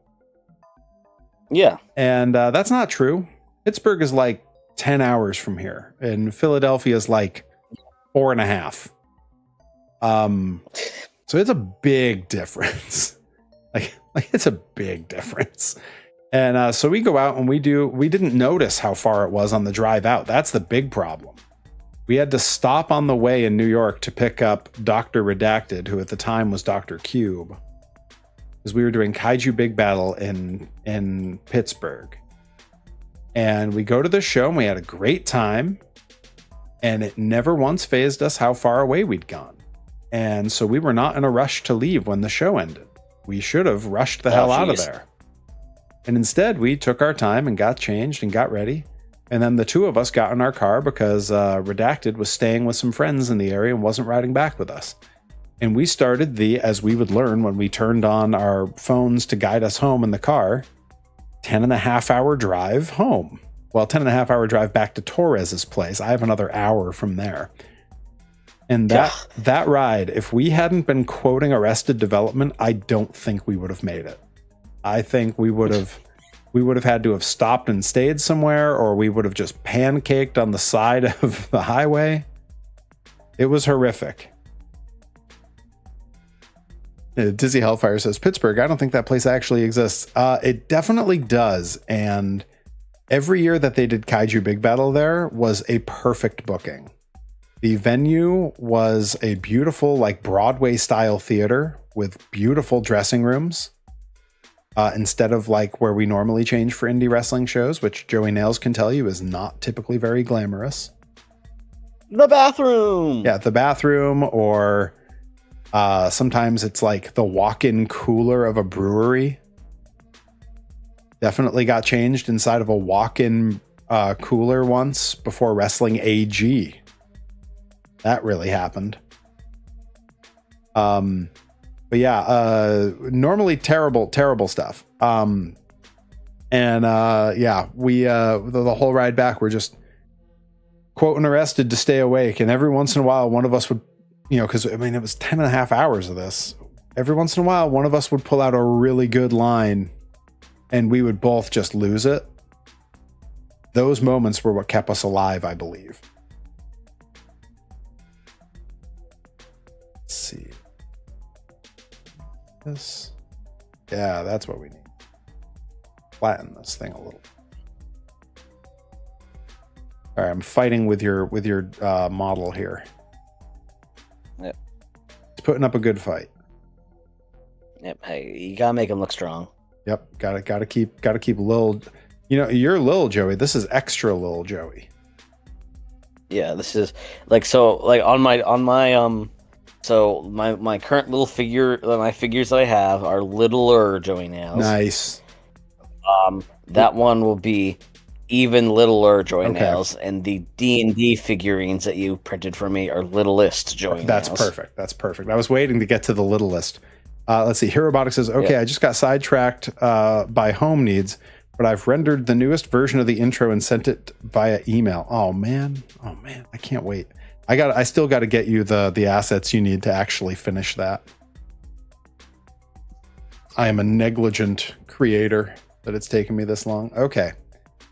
Yeah. And that's not true. Pittsburgh is like 10 hours from here, and Philadelphia is like 4.5. So it's a big difference. like it's a big difference. And so we go out and we didn't notice how far it was on the drive out. That's the big problem. We had to stop on the way in New York to pick up Dr. Redacted, who at the time was Dr. Cube, because we were doing Kaiju Big Battle in Pittsburgh. And we go to the show and we had a great time, and it never once fazed us how far away we'd gone. And so we were not in a rush to leave when the show ended. We should have rushed the hell out of there. And instead we took our time and got changed and got ready. And then the two of us got in our car because Redacted was staying with some friends in the area and wasn't riding back with us. And we started as we would learn when we turned on our phones to guide us home in the car, 10.5-hour drive home. Well, 10.5-hour drive back to Torres's place. I have another hour from there. And that ride, if we hadn't been quoting Arrested Development, I don't think we would have made it. I think we would have had to have stopped and stayed somewhere, or we would have just pancaked on the side of the highway. It was horrific. Dizzy Hellfire says, Pittsburgh, I don't think that place actually exists. It definitely does. And every year that they did Kaiju Big Battle there was a perfect booking. The venue was a beautiful, like Broadway style theater with beautiful dressing rooms. Instead of like where we normally change for indie wrestling shows, which Joey Nails can tell you is not typically very glamorous. The bathroom. Yeah, the bathroom, or sometimes it's like the walk-in cooler of a brewery. Definitely got changed inside of a walk-in cooler once before Wrestling AG. That really happened. But yeah, normally terrible stuff. Yeah, we the whole ride back, we're just quoting arrested to stay awake. And every once in a while, one of us would, because I mean, it was 10.5 hours of this. Every once in a while, one of us would pull out a really good line and we would both just lose it. Those moments were what kept us alive, I believe. Let's see. This, yeah, that's what we need. Flatten this thing a little. All right, I'm fighting with your model here. Yep. It's putting up a good fight. Yep. Hey, you gotta make him look strong. Yep. Gotta keep Lil. You're Lil Joey. This is extra Lil Joey. Yeah, this is on my So my current little figure, my figures that I have are littler Joey Nails. Nice. That one will be even littler Joey Nails, and the D&D figurines that you printed for me are littlest Joey Nails. That's perfect. That's perfect. I was waiting to get to the littlest. Let's see. Herobotic says, okay, I just got sidetracked by home needs, but I've rendered the newest version of the intro and sent it via email. Oh man, I can't wait. I still got to get you the assets you need to actually finish that. I am a negligent creator that it's taken me this long. Okay.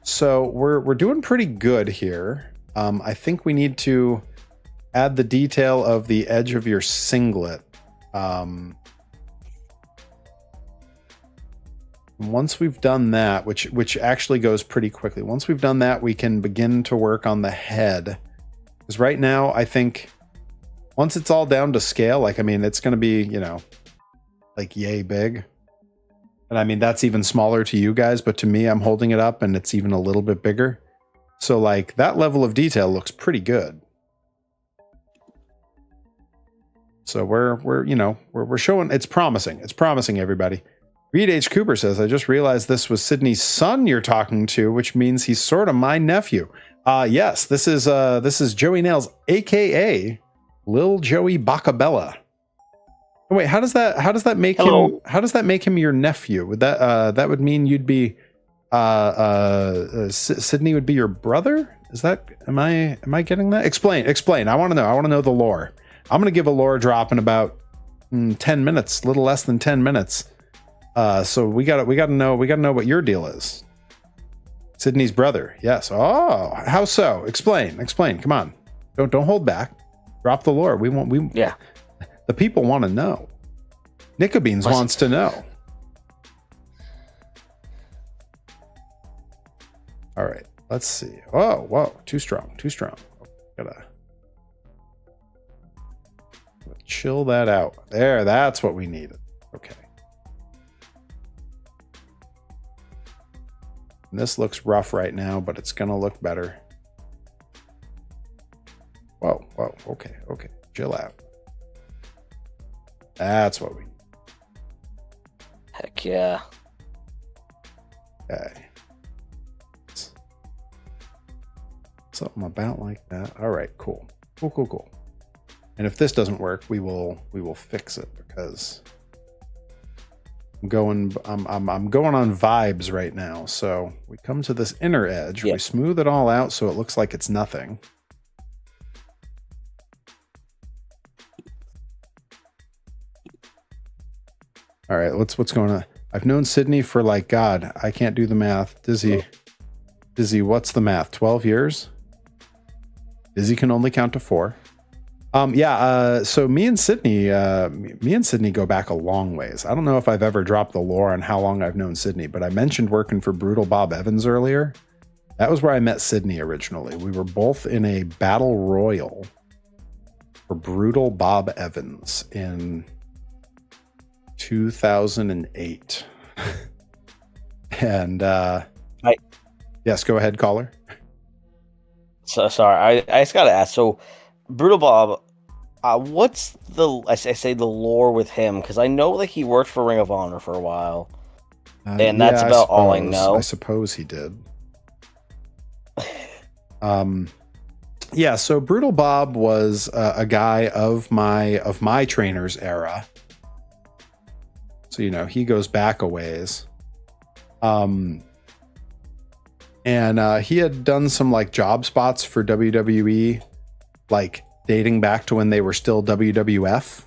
So we're doing pretty good here. I think we need to add the detail of the edge of your singlet. Once we've done that, which actually goes pretty quickly. Once we've done that, we can begin to work on the head. Because right now, I think once it's all down to scale, it's going to be, yay big. And I mean, that's even smaller to you guys, but to me, I'm holding it up and it's even a little bit bigger. So that level of detail looks pretty good. So we're showing, it's promising. It's promising, everybody. Reed H. Cooper says, I just realized this was Sydney's son you're talking to, which means he's sort of my nephew. Yes, this is Joey Nails, aka Lil Joey Bacabella. Oh, wait, how does that make him? How does that make him your nephew? Would that would mean you'd be Sydney would be your brother? Is that am I getting that? Explain. I want to know. I want to know the lore. I'm going to give a lore drop in about 10 minutes, a little less than 10 minutes. So we got to know what your deal is. Sydney's brother. Yes. Oh, how so? Explain. Come on. Don't hold back. Drop the lore. Yeah. The people want to know. Nicobeans wants to know. All right. Let's see. Oh, whoa. Too strong. Gotta chill that out. There. That's what we needed. Okay. And this looks rough right now, but it's going to look better. Whoa. Okay. Chill out. That's what we need. Heck yeah. Okay. Something about like that. All right, cool. And if this doesn't work, we will fix it because I'm going on vibes right now. So we come to this inner edge, we smooth it all out so it looks like it's nothing. All right, what's going on? I've known Sydney for God, I can't do the math. Dizzy, what's the math? 12 years? Dizzy can only count to 4. So me and Sydney go back a long ways. I don't know if I've ever dropped the lore on how long I've known Sydney, but I mentioned working for Brutal Bob Evans earlier. That was where I met Sydney originally. We were both in a battle royal for Brutal Bob Evans in 2008. And yes, go ahead, caller. So sorry, I just gotta ask. So, Brutal Bob, what's I say the lore with him? Because I know that he worked for Ring of Honor for a while, and that's about all I know. I suppose he did. So Brutal Bob was a guy of my trainer's era. So he goes back a ways. And he had done some like job spots for WWE, like dating back to when they were still WWF,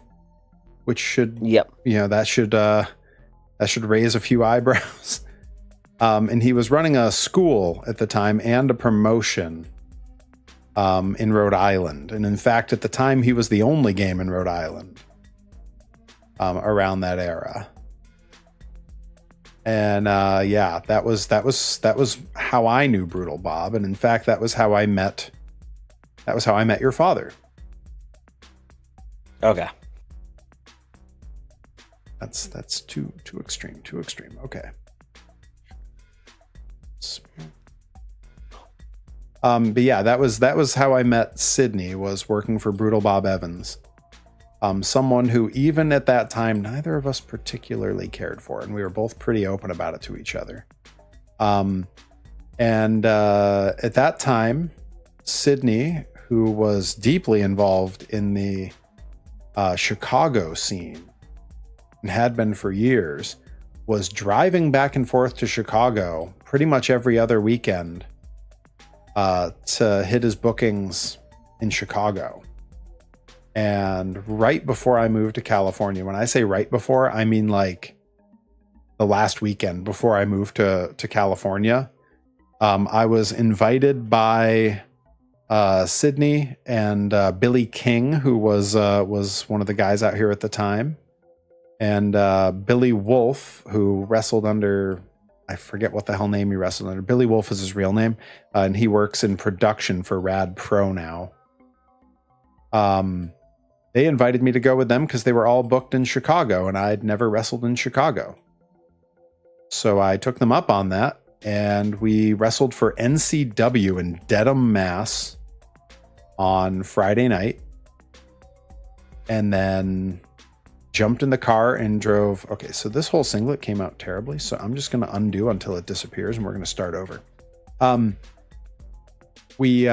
which should, that should raise a few eyebrows. And he was running a school at the time and a promotion in Rhode Island. And in fact, at the time, he was the only game in Rhode Island around that era. And that was how I knew Brutal Bob. And in fact, that was how I met your father. Okay. That's too extreme. Okay. But yeah, that was how I met Sydney, was working for Brutal Bob Evans. Someone who even at that time, neither of us particularly cared for, and we were both pretty open about it to each other. And at that time, Sydney, who was deeply involved in the Chicago scene and had been for years, was driving back and forth to Chicago pretty much every other weekend to hit his bookings in Chicago. And right before I moved to California, when I say right before, I mean like the last weekend before I moved to California, I was invited by Sydney and Billy King, who was one of the guys out here at the time, and Billy Wolf, who wrestled under, I forget what the hell name he wrestled under. Billy Wolf is his real name, and he works in production for Rad Pro now. They invited me to go with them because they were all booked in Chicago, and I'd never wrestled in Chicago. So I took them up on that, and we wrestled for NCW in Dedham, Mass on Friday night, and then jumped in the car and drove. Okay, so this whole singlet came out terribly, so I'm just going to undo until it disappears, and we're going to start over. We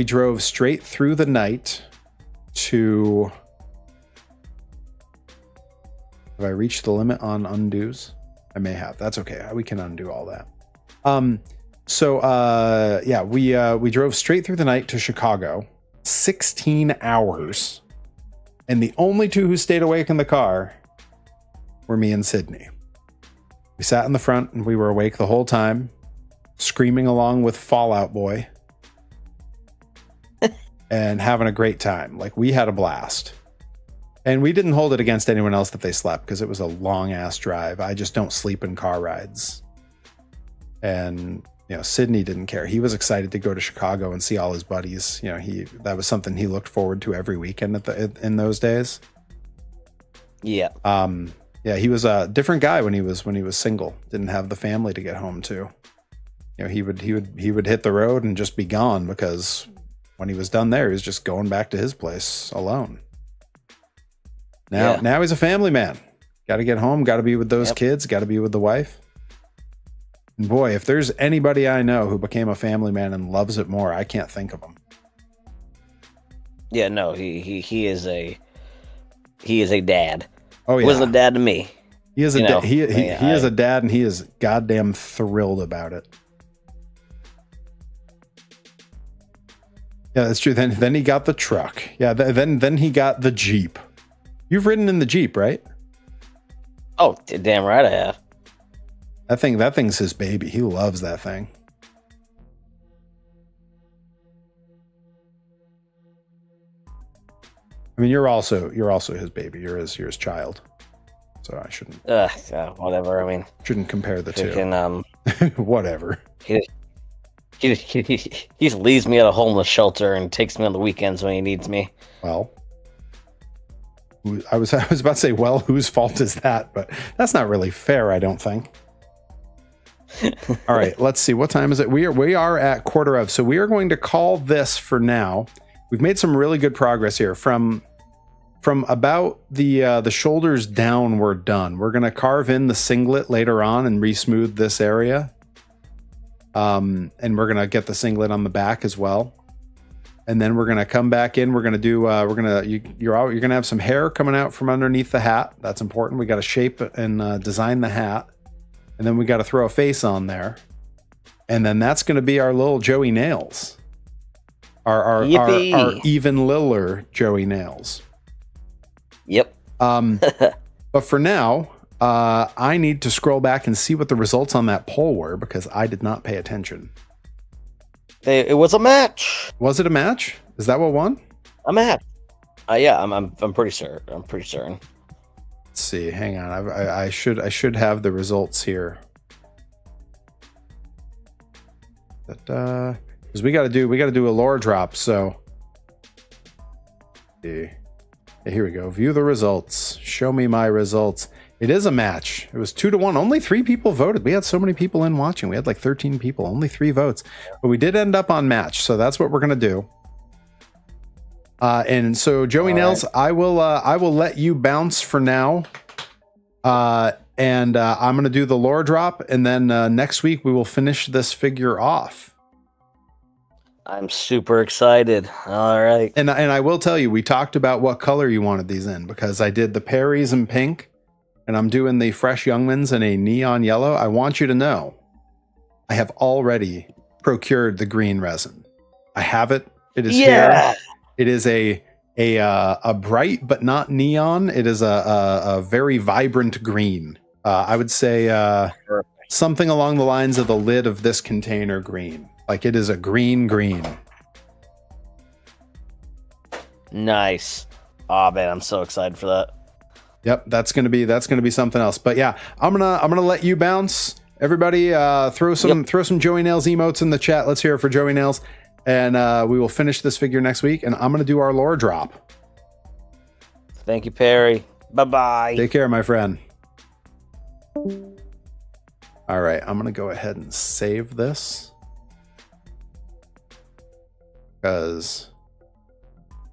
drove straight through the night to... Have I reached the limit on undos? I may have. That's okay. We can undo all that. We drove straight through the night to Chicago, 16 hours. And the only two who stayed awake in the car were me and Sydney. We sat in the front and we were awake the whole time, screaming along with Fall Out Boy and having a great time. Like, we had a blast. And we didn't hold it against anyone else that they slept because it was a long ass drive. I just don't sleep in car rides. And, Sydney didn't care. He was excited to go to Chicago and see all his buddies. That was something he looked forward to every weekend in those days. Yeah. He was a different guy when he was single. Didn't have the family to get home to. He would hit the road and just be gone, because when he was done there, he was just going back to his place alone. Now he's a family man. Got to get home. Got to be with those kids. Got to be with the wife. And boy, if there's anybody I know who became a family man and loves it more, I can't think of him. Yeah, no, he is a dad. Oh yeah, he wasn't a dad to me. He is a he is a dad, and he is goddamn thrilled about it. Yeah, that's true. Then he got the truck. Yeah, then he got the Jeep. You've ridden in the Jeep, right? Oh, damn right I have. That thing's his baby. He loves that thing. I mean, you're also his baby. You're his child. So I shouldn't. Whatever. I mean, shouldn't compare the two. Whatever. He just leaves me at a homeless shelter and takes me on the weekends when he needs me. Well, I was about to say, well, whose fault is that? But that's not really fair, I don't think. All right, let's see. What time is it? We are at quarter of. So we are going to call this for now. We've made some really good progress here. From about the shoulders down, we're done. We're going to carve in the singlet later on and re-smooth this area. And we're going to get the singlet on the back as well. And then we're going to come back in. We're going to do, you're going to have some hair coming out from underneath the hat. That's important. We got to shape and design the hat. And then we got to throw a face on there. And then that's going to be our little Joey Nails. Our even littler Joey Nails. Yep. But for now, I need to scroll back and see what the results on that poll were because I did not pay attention. It was a match. Was it a match? Is that what won? A match. Yeah, I'm pretty certain. I'm pretty certain. Let's see. Hang on. I should have the results here. But because we got to do a lore drop. So here we go. View the results. Show me my results. It is a match. It was 2-1. Only 3 people voted. We had so many people in watching. We had like 13 people. Only 3 votes. But we did end up on match. So that's what we're gonna do. And so Joey Nails, I will let you bounce for now. And I'm gonna do the lore drop, and then next week we will finish this figure off. I'm super excited. All right. And I will tell you, we talked about what color you wanted these in because I did the Perrys in pink. And I'm doing the Fresh Youngmans in a neon yellow. I want you to know, I have already procured the green resin. I have it. It is here. It is a bright but not neon. It is a very vibrant green. I would say something along the lines of the lid of this container green. Like it is a green. Nice. Oh man, I'm so excited for that. Yep, that's gonna be something else. But yeah, I'm gonna let you bounce. Everybody, throw some Joey Nails emotes in the chat. Let's hear it for Joey Nails, and we will finish this figure next week. And I'm gonna do our lore drop. Thank you, Perry. Bye-bye. Take care, my friend. All right, I'm gonna go ahead and save this because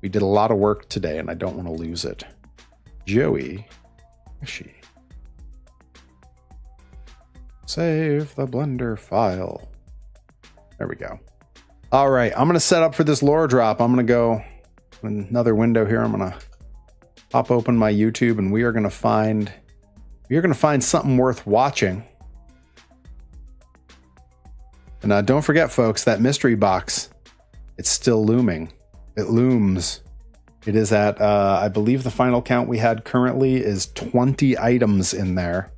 we did a lot of work today, and I don't want to lose it. Joey, where's she? Save the Blender file. There we go. All right, I'm gonna set up for this lore drop. I'm gonna go in another window here. I'm gonna pop open my YouTube, and we are gonna find something worth watching. And don't forget, folks, that mystery box. It's still looming. It looms. It is at, I believe the final count we had currently is 20 items in there.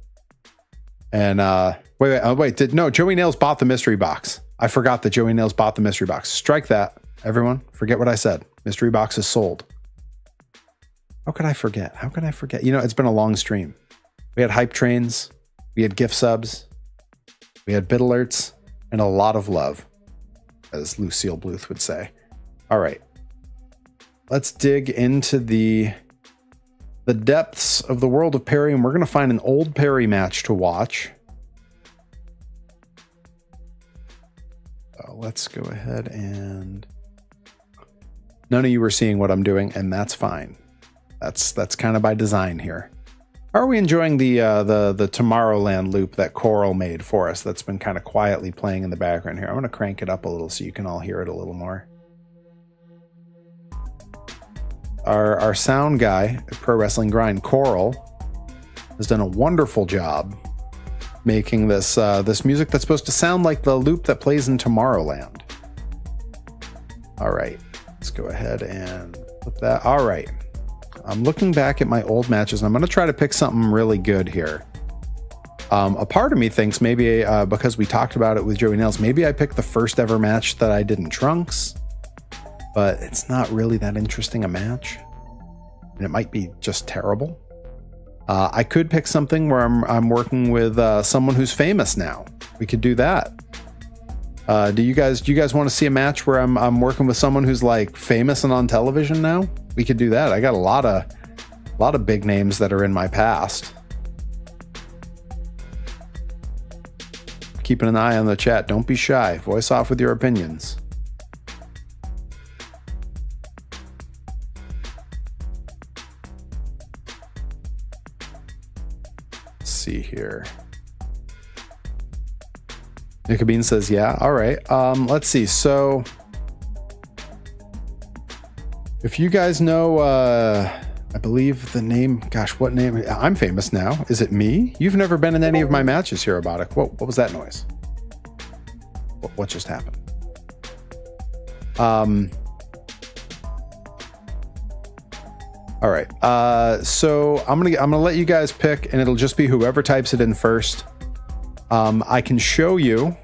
And no, Joey Nails bought the mystery box. I forgot that Joey Nails bought the mystery box. Strike that, everyone. Forget what I said. Mystery box is sold. How could I forget? How could I forget? You know, it's been a long stream. We had hype trains. We had gift subs. We had bit alerts. And a lot of love, as Lucille Bluth would say. All right. Let's dig into the depths of the world of Perry, and we're going to find an old Perry match to watch. So let's go ahead and... None of you are seeing what I'm doing, and that's fine. That's kind of by design here. Are we enjoying the Tomorrowland loop that Coral made for us that's been kind of quietly playing in the background here? I'm going to crank it up a little so you can all hear it a little more. Our sound guy at Pro Wrestling Grind, Coral, has done a wonderful job making this this music that's supposed to sound like the loop that plays in Tomorrowland. All right, let's go ahead and put that. All right, I'm looking back at my old matches, and I'm going to try to pick something really good here. A part of me thinks maybe because we talked about it with Joey Nails, maybe I picked the first ever match that I did in Trunks. But it's not really that interesting a match. and it might be just terrible. I could pick something where I'm working with someone who's famous now. We could do that. Do you guys want to see a match where I'm working with someone who's like famous and on television now? We could do that. I got a lot of big names that are in my past. Keeping an eye on the chat. Don't be shy. Voice off with your opinions. Let's see here. Nicobene says, yeah. All right. Let's see. So if you guys know, I believe the name, gosh, what name? I'm famous now. Is it me? You've never been in any of my matches here, Robotic. What was that noise? What just happened? All right. So I'm gonna let you guys pick, and it'll just be whoever types it in first. I can show you.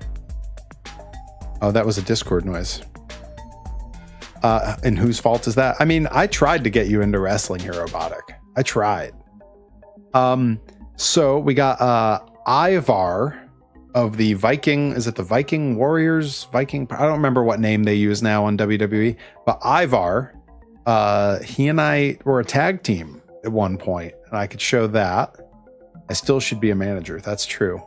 Oh, that was a Discord noise. And whose fault is that? I mean, I tried to get you into wrestling here, Robotic. I tried. So we got Ivar of the Viking. Is it the Viking Warriors? I don't remember what name they use now on WWE. But Ivar, he and I were a tag team at one point, and I could show that. I still should be a manager. That's true.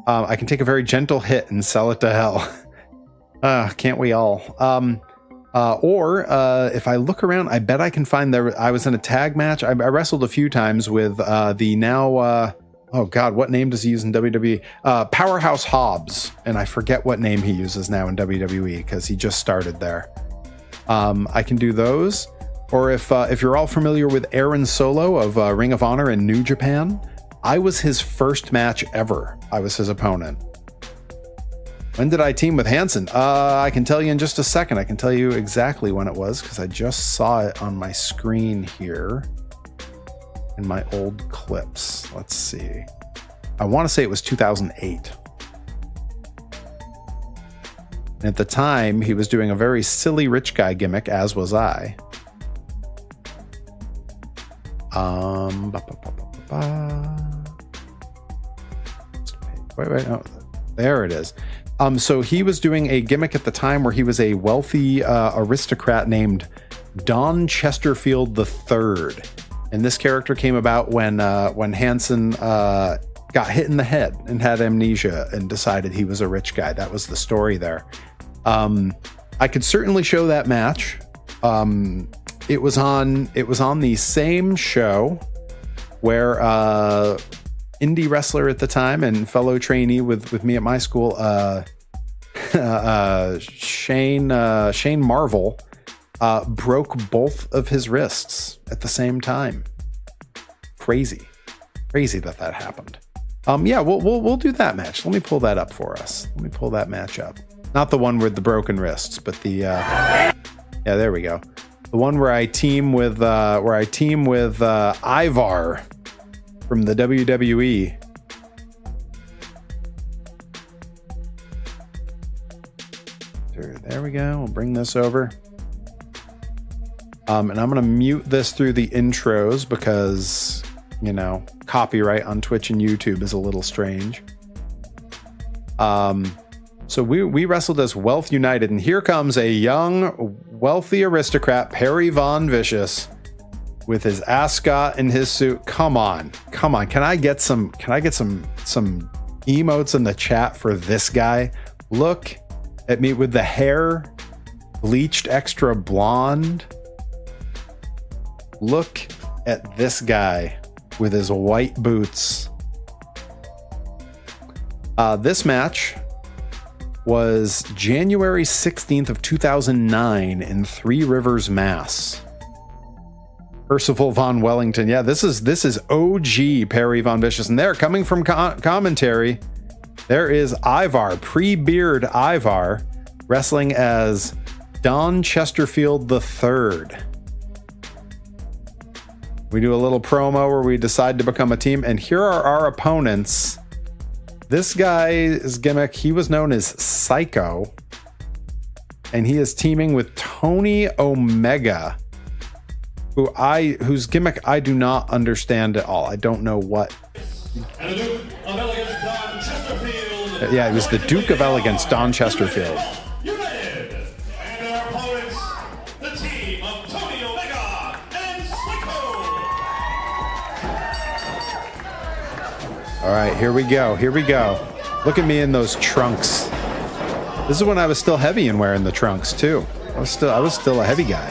I can take a very gentle hit and sell it to hell. Can't we all? Or if I look around, I bet I can find I was in a tag match. I wrestled a few times with the now, oh God, what name does he use in WWE? Powerhouse Hobbs. And I forget what name he uses now in WWE because he just started there. I can do those. Or if you're all familiar with Aaron Solo of Ring of Honor in New Japan, I was his first match ever. I was his opponent. When did I team with Hanson? I can tell you in just a second. I can tell you exactly when it was because I just saw it on my screen here in my old clips. Let's see. I want to say it was 2008. And at the time, he was doing a very silly rich guy gimmick, as was I. Wait, no. There it is. So he was doing a gimmick at the time where he was a wealthy aristocrat named Don Chesterfield III. And this character came about when Hanson got hit in the head and had amnesia and decided he was a rich guy. That was the story there. I could certainly show that match. It was on the same show where indie wrestler at the time and fellow trainee with me at my school, Shane Marvel, broke both of his wrists at the same time. Crazy that happened. Yeah, we'll do that match. Let me pull that up for us. Let me pull that match up. Not the one with the broken wrists, but the yeah, there we go. The one where I team with Ivar from the WWE. There we go. We'll bring this over. And I'm going to mute this through the intros because, you know, copyright on Twitch and YouTube is a little strange. So we wrestled as Wealth United, and here comes a young, wealthy aristocrat, Perry Von Vicious, with his ascot and his suit. Come on. Can I get some emotes in the chat for this guy? Look at me with the hair bleached extra blonde. Look at this guy with his white boots. This match was January 16th of 2009 in Three Rivers, Mass. Percival Von Wellington. Yeah, this is OG Perry Von Vicious. And there, coming from commentary, there is Ivar, pre-beard Ivar, wrestling as Don Chesterfield III. We do a little promo where we decide to become a team, and here are our opponents. This guy's gimmick, he was known as Psycho, and he is teaming with Tony Omega. whose gimmick I do not understand at all. I don't know what. Yeah, it was the Duke of Elegance, Don Chesterfield. All right, here we go. Here we go. Look at me in those trunks. This is when I was still heavy and wearing the trunks too. I was still a heavy guy.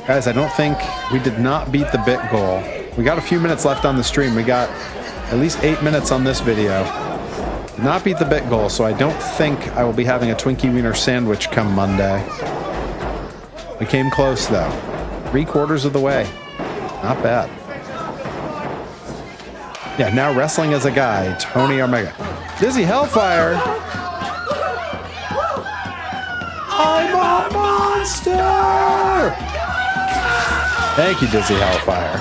Guys, I don't think we did not beat the bit goal. We got a few minutes left on the stream. We got at least 8 minutes on this video. Did not beat the bit goal, so I don't think I will be having a Twinkie Wiener sandwich come Monday. We came close though. 3/4 of the way. Not bad. Yeah, now wrestling as a guy, Tony Omega. Dizzy Hellfire! I'm a monster! Thank you, Dizzy Hellfire.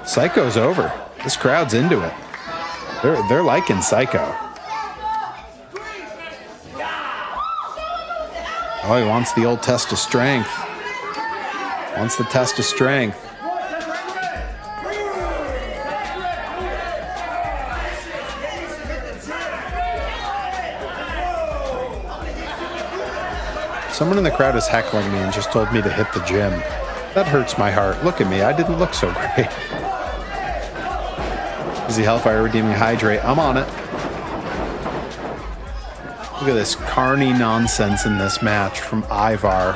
Psycho's over. This crowd's into it. They're liking Psycho. Oh, he wants the old test of strength. Wants the test of strength. Someone in the crowd is heckling me and just told me to hit the gym. That hurts my heart. Look at me. I didn't look so great. Dizzy Hellfire redeeming Hydrate. I'm on it. Look at this carny nonsense in this match from Ivar.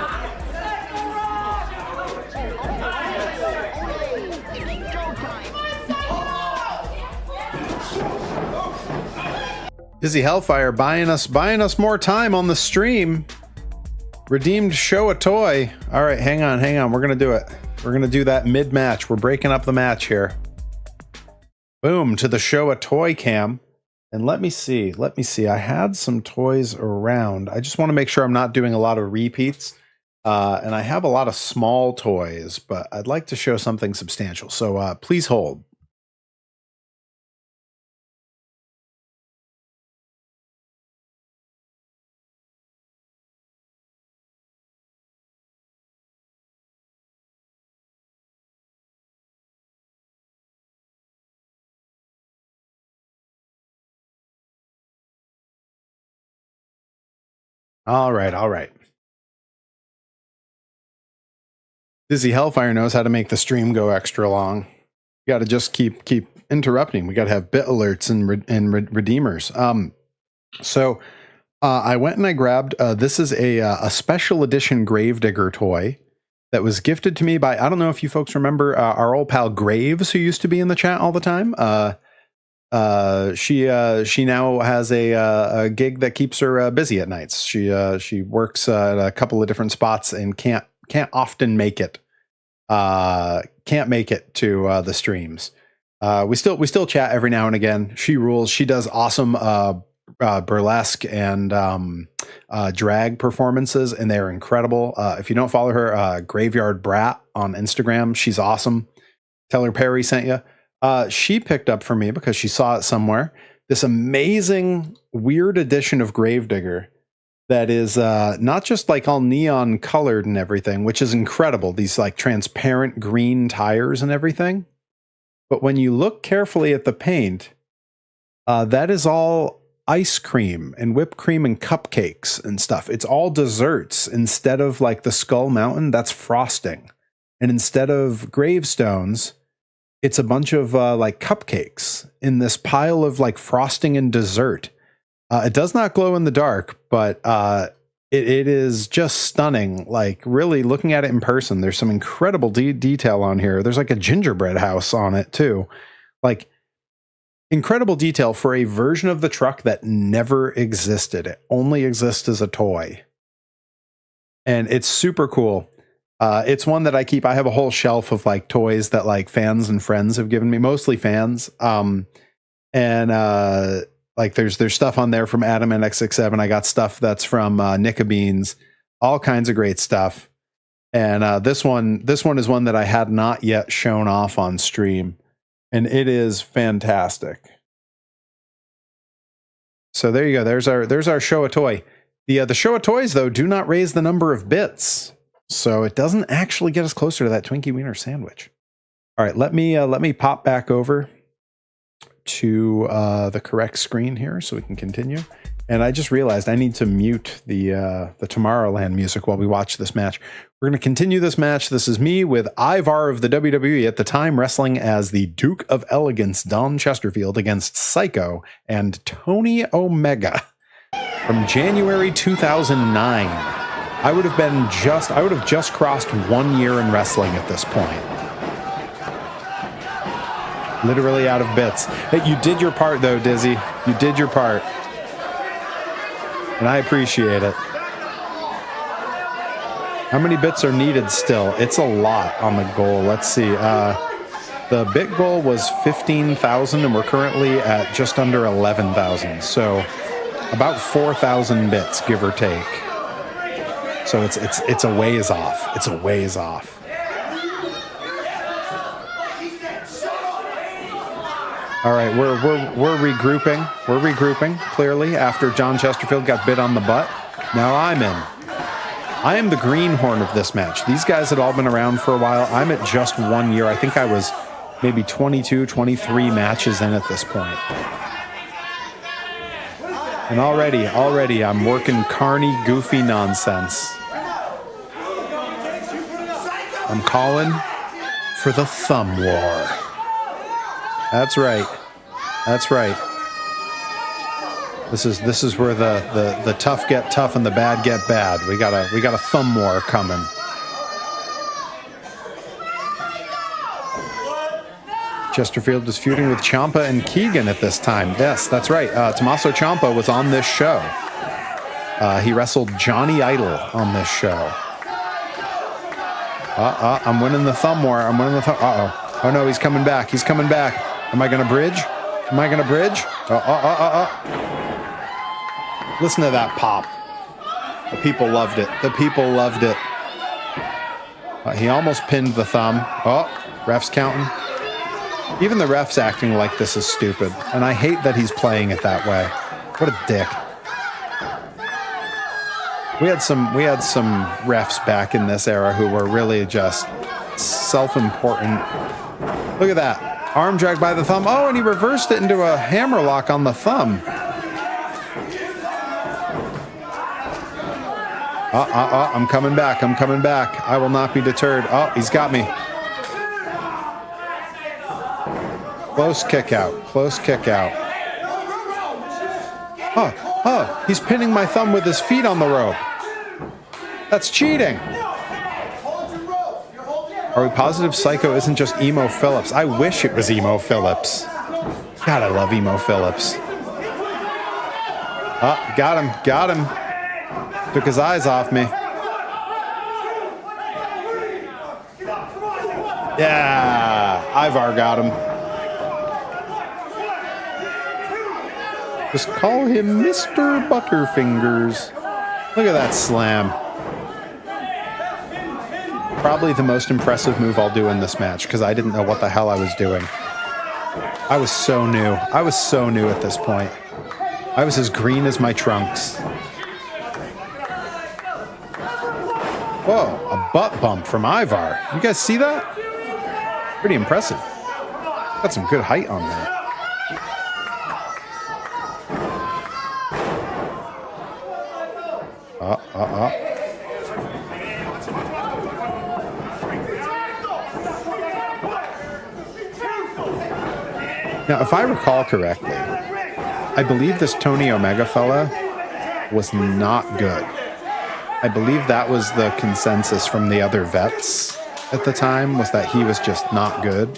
Dizzy Hellfire buying us more time on the stream. Redeemed Show a Toy. All right, hang on. We're gonna do it. We're gonna do that mid-match. We're breaking up the match here. Boom, to the Show a Toy cam. And let me see. I had some toys around. I just want to make sure I'm not doing a lot of repeats. And I have a lot of small toys, but I'd like to show something substantial. So please hold. All right. Dizzy Hellfire knows how to make the stream go extra long. You got to just keep interrupting. We got to have bit alerts and redeemers. So I went and I grabbed. This is a special edition Gravedigger toy that was gifted to me by. I don't know if you folks remember our old pal Graves, who used to be in the chat all the time. She now has a gig that keeps her busy at nights. She works at a couple of different spots and can't often make it. Can't make it to the streams. We still chat every now and again. She rules. She does awesome burlesque and drag performances, and they're incredible. If you don't follow her, Graveyard Brat on Instagram, she's awesome. Tell her Perry sent you. She picked up for me because she saw it somewhere. This amazing weird edition of Gravedigger that is not just like all neon colored and everything, which is incredible. These like transparent green tires and everything. But when you look carefully at the paint, that is all ice cream and whipped cream and cupcakes and stuff. It's all desserts. Instead of like the Skull Mountain, that's frosting. And instead of gravestones, it's a bunch of like cupcakes in this pile of like frosting and dessert. It does not glow in the dark, but it is just stunning. Like really looking at it in person, there's some incredible detail on here. There's like a gingerbread house on it too. Like incredible detail for a version of the truck that never existed. It only exists as a toy. And it's super cool. It's one that I keep. I have a whole shelf of like toys that like fans and friends have given me, mostly fans. Like there's stuff on there from Adam and X67. I got stuff that's from Nika Beans, all kinds of great stuff. And this one is one that I had not yet shown off on stream, and it is fantastic. So there you go. There's our Show a Toy. The show of toys, though, do not raise the number of bits. So it doesn't actually get us closer to that Twinkie Wiener sandwich. All right, let me pop back over to the correct screen here so we can continue. And I just realized I need to mute the Tomorrowland music while we watch this match. We're going to continue this match. This is me with Ivar of the WWE, at the time wrestling as the Duke of Elegance, Don Chesterfield, against Psycho and Tony Omega from January 2009. I would have just crossed 1 year in wrestling at this point. Literally out of bits. Hey, you did your part, though, Dizzy. You did your part. And I appreciate it. How many bits are needed still? It's a lot on the goal. Let's see. The bit goal was 15,000, and we're currently at just under 11,000. So about 4,000 bits, give or take. So it's a ways off. It's a ways off. All right, we're regrouping. We're regrouping, clearly, after John Chesterfield got bit on the butt. Now I'm in. I am the greenhorn of this match. These guys had all been around for a while. I'm at just 1 year. I think I was maybe 22, 23 matches in at this point. And already I'm working carny, goofy nonsense. I'm calling for the thumb war. That's right. That's right. This is where the tough get tough and the bad get bad. We got a thumb war coming. Chesterfield was feuding with Ciampa and Keegan at this time. Yes, that's right. Tommaso Ciampa was on this show. He wrestled Johnny Idol on this show. I'm winning the thumb war. I'm winning the thumb. Oh no, he's coming back. He's coming back. Am I going to bridge? Am I going to bridge? Listen to that pop. The people loved it. The people loved it. He almost pinned the thumb. Oh, ref's counting. Even the ref's acting like this is stupid. And I hate that he's playing it that way. What a dick. We had some refs back in this era who were really just self-important. Look at that. Arm drag by the thumb. Oh, and he reversed it into a hammerlock on the thumb. I'm coming back. I'm coming back. I will not be deterred. Oh, he's got me. Close kick out. Close kick out. Oh, he's pinning my thumb with his feet on the rope. That's cheating. Are we positive Psycho isn't just Emo Phillips? I wish it was Emo Phillips. God, I love Emo Phillips. Got him. Got him. Took his eyes off me. Yeah, Ivar got him. Just call him Mr. Butterfingers. Look at that slam. Probably the most impressive move I'll do in this match, because I didn't know what the hell I was doing. I was so new. I was so new at this point. I was as green as my trunks. Whoa, a butt bump from Ivar. You guys see that? Pretty impressive. Got some good height on that. Now, if I recall correctly, I believe this Tony Omega fella was not good. I believe that was the consensus from the other vets at the time, was that he was just not good.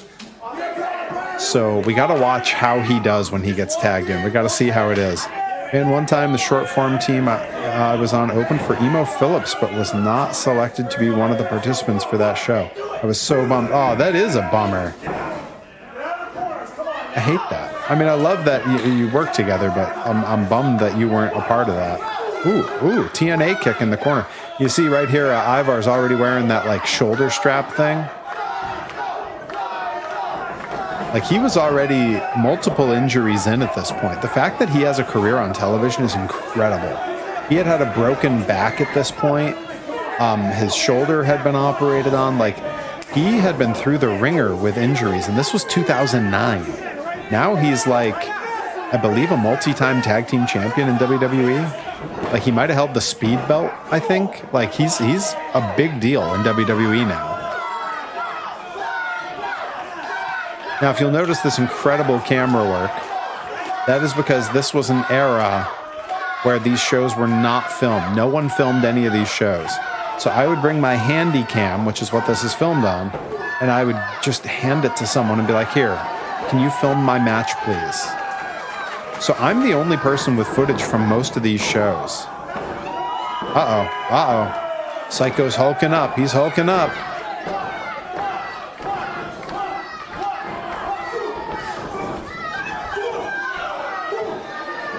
So we got to watch how he does when he gets tagged in. We got to see how it is. And one time the short form team I was on opened for Emo Phillips, but was not selected to be one of the participants for that show. I was so bummed. Oh, that is a bummer. I hate that. I mean, I love that you work together, but I'm bummed that you weren't a part of that. Ooh, TNA kick in the corner. You see right here, Ivar's already wearing that like shoulder strap thing. Like, he was already multiple injuries in at this point. The fact that he has a career on television is incredible. He had a broken back at this point. His shoulder had been operated on. Like, he had been through the ringer with injuries, and this was 2009. Now he's like, I believe, a multi-time tag team champion in WWE. Like, he might have held the speed belt, I think. Like, he's a big deal in WWE now. Now, if you'll notice this incredible camera work, that is because this was an era where these shows were not filmed. No one filmed any of these shows. So I would bring my handy cam, which is what this is filmed on, and I would just hand it to someone and be like, here, can you film my match, please? So I'm the only person with footage from most of these shows. Uh-oh. Psycho's hulking up. He's hulking up.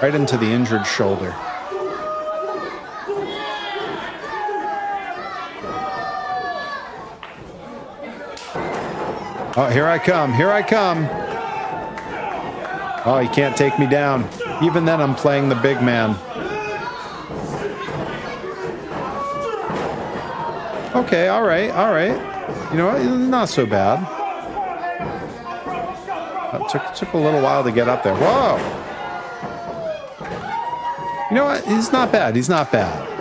Right into the injured shoulder. Oh, here I come. Here I come. Oh, he can't take me down. Even then, I'm playing the big man. Okay, all right, all right. You know what? Not so bad. It took a little while to get up there. Whoa! You know what? He's not bad. He's not bad.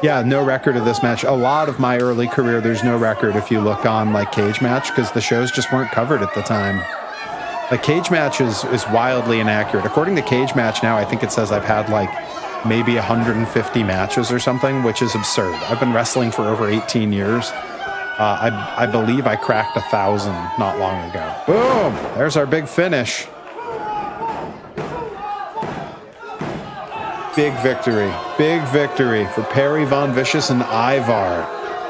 Yeah, no record of this match. A lot of my early career, there's no record if you look on like Cage Match, because the shows just weren't covered at the time. Like, Cage Match is wildly inaccurate. According to Cage Match now, I think it says I've had like maybe 150 matches or something, which is absurd. I've been wrestling for over 18 years. I believe I cracked 1,000 not long ago. Boom! There's our big finish. Big victory for Perry Von Vicious and Ivar.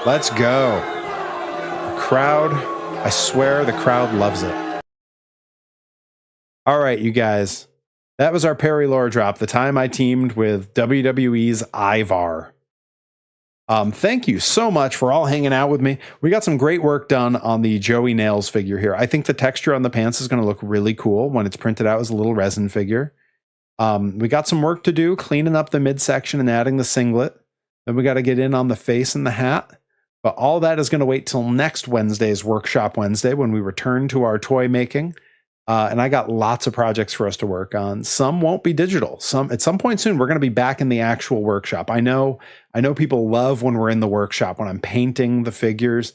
Let's go. The crowd, I swear the crowd loves it. All right, you guys. That was our Perry lore drop, the time I teamed with WWE's Ivar. Thank you so much for all hanging out with me. We got some great work done on the Joey Nails figure here. I think the texture on the pants is going to look really cool when it's printed out as a little resin figure. We got some work to do cleaning up the midsection and adding the singlet. Then we got to get in on the face and the hat. But all that is going to wait till next Wednesday's Workshop Wednesday when we return to our toy making. And I got lots of projects for us to work on. Some won't be digital. Some at some point soon, we're going to be back in the actual workshop. I know people love when we're in the workshop, when I'm painting the figures.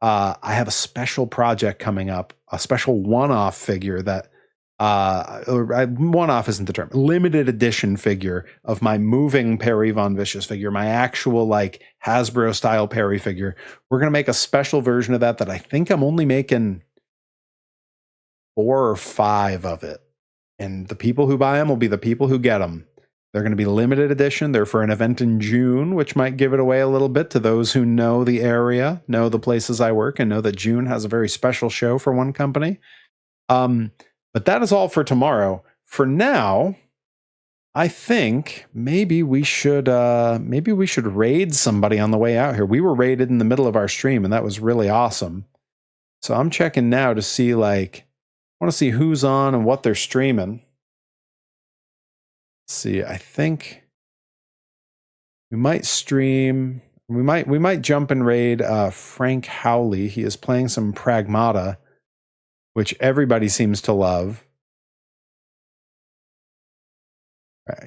I have a special project coming up, a special one-off figure that one-off isn't the term, limited edition figure of my moving Perry Von Vicious figure, my actual like Hasbro style Perry figure. We're going to make a special version of that I think I'm only making 4 or 5 of it. And the people who buy them will be the people who get them. They're going to be limited edition. They're for an event in June, which might give it away a little bit to those who know the area, know the places I work, and know that June has a very special show for one company. But that is all for tomorrow. For now, I think maybe we should raid somebody on the way out here. We were raided in the middle of our stream, and that was really awesome. So I'm checking now to see, like, I want to see who's on and what they're streaming. Let's see, I think we might stream. We might jump and raid Frank Howley. He is playing some Pragmata, which everybody seems to love.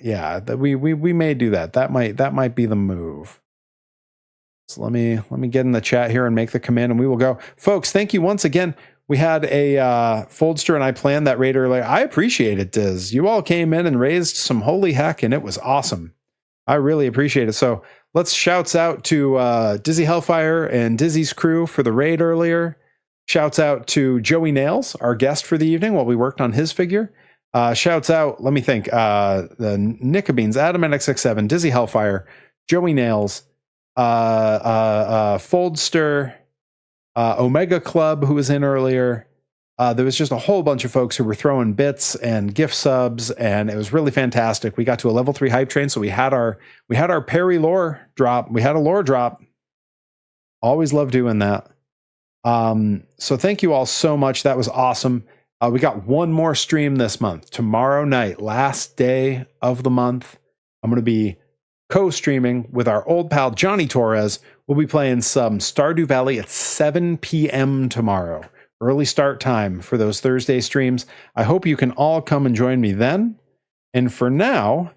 Yeah, we may do that. That might be the move. So let me get in the chat here and make the command, and we will go. Folks, thank you once again. We had a Foldster and I planned that raid earlier. I appreciate it, Diz. You all came in and raised some holy heck, and it was awesome. I really appreciate it. So let's shouts out to Dizzy Hellfire and Dizzy's crew for the raid earlier. Shouts out to Joey Nails, our guest for the evening while we worked on his figure. Shouts out, let me think, the Nickabeans, Adam NX67, Dizzy Hellfire, Joey Nails, Foldster, Omega Club, who was in earlier. There was just a whole bunch of folks who were throwing bits and gift subs, and it was really fantastic. We got to a level 3 hype train, so we had our Perry lore drop. We had a lore drop. Always love doing that. So thank you all so much. That was awesome. We got one more stream this month, tomorrow night, last day of the month. I'm going to be co-streaming with our old pal Johnny Torres. We'll be playing some Stardew Valley at 7 p.m. tomorrow. Early start time for those Thursday streams. I hope you can all come and join me then. And for now,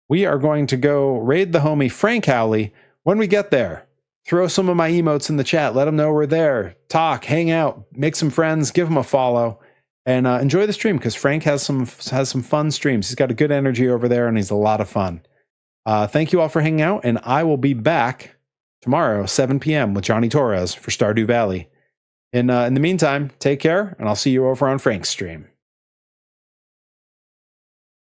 we are going to go raid the homie Frank Howley. When we get there, throw some of my emotes in the chat. Let them know we're there. Talk, hang out, make some friends, give them a follow, and enjoy the stream because Frank has some fun streams. He's got a good energy over there, and he's a lot of fun. Thank you all for hanging out, and I will be back tomorrow, 7 p.m. with Johnny Torres for Stardew Valley. In the meantime, take care, and I'll see you over on Frank's stream.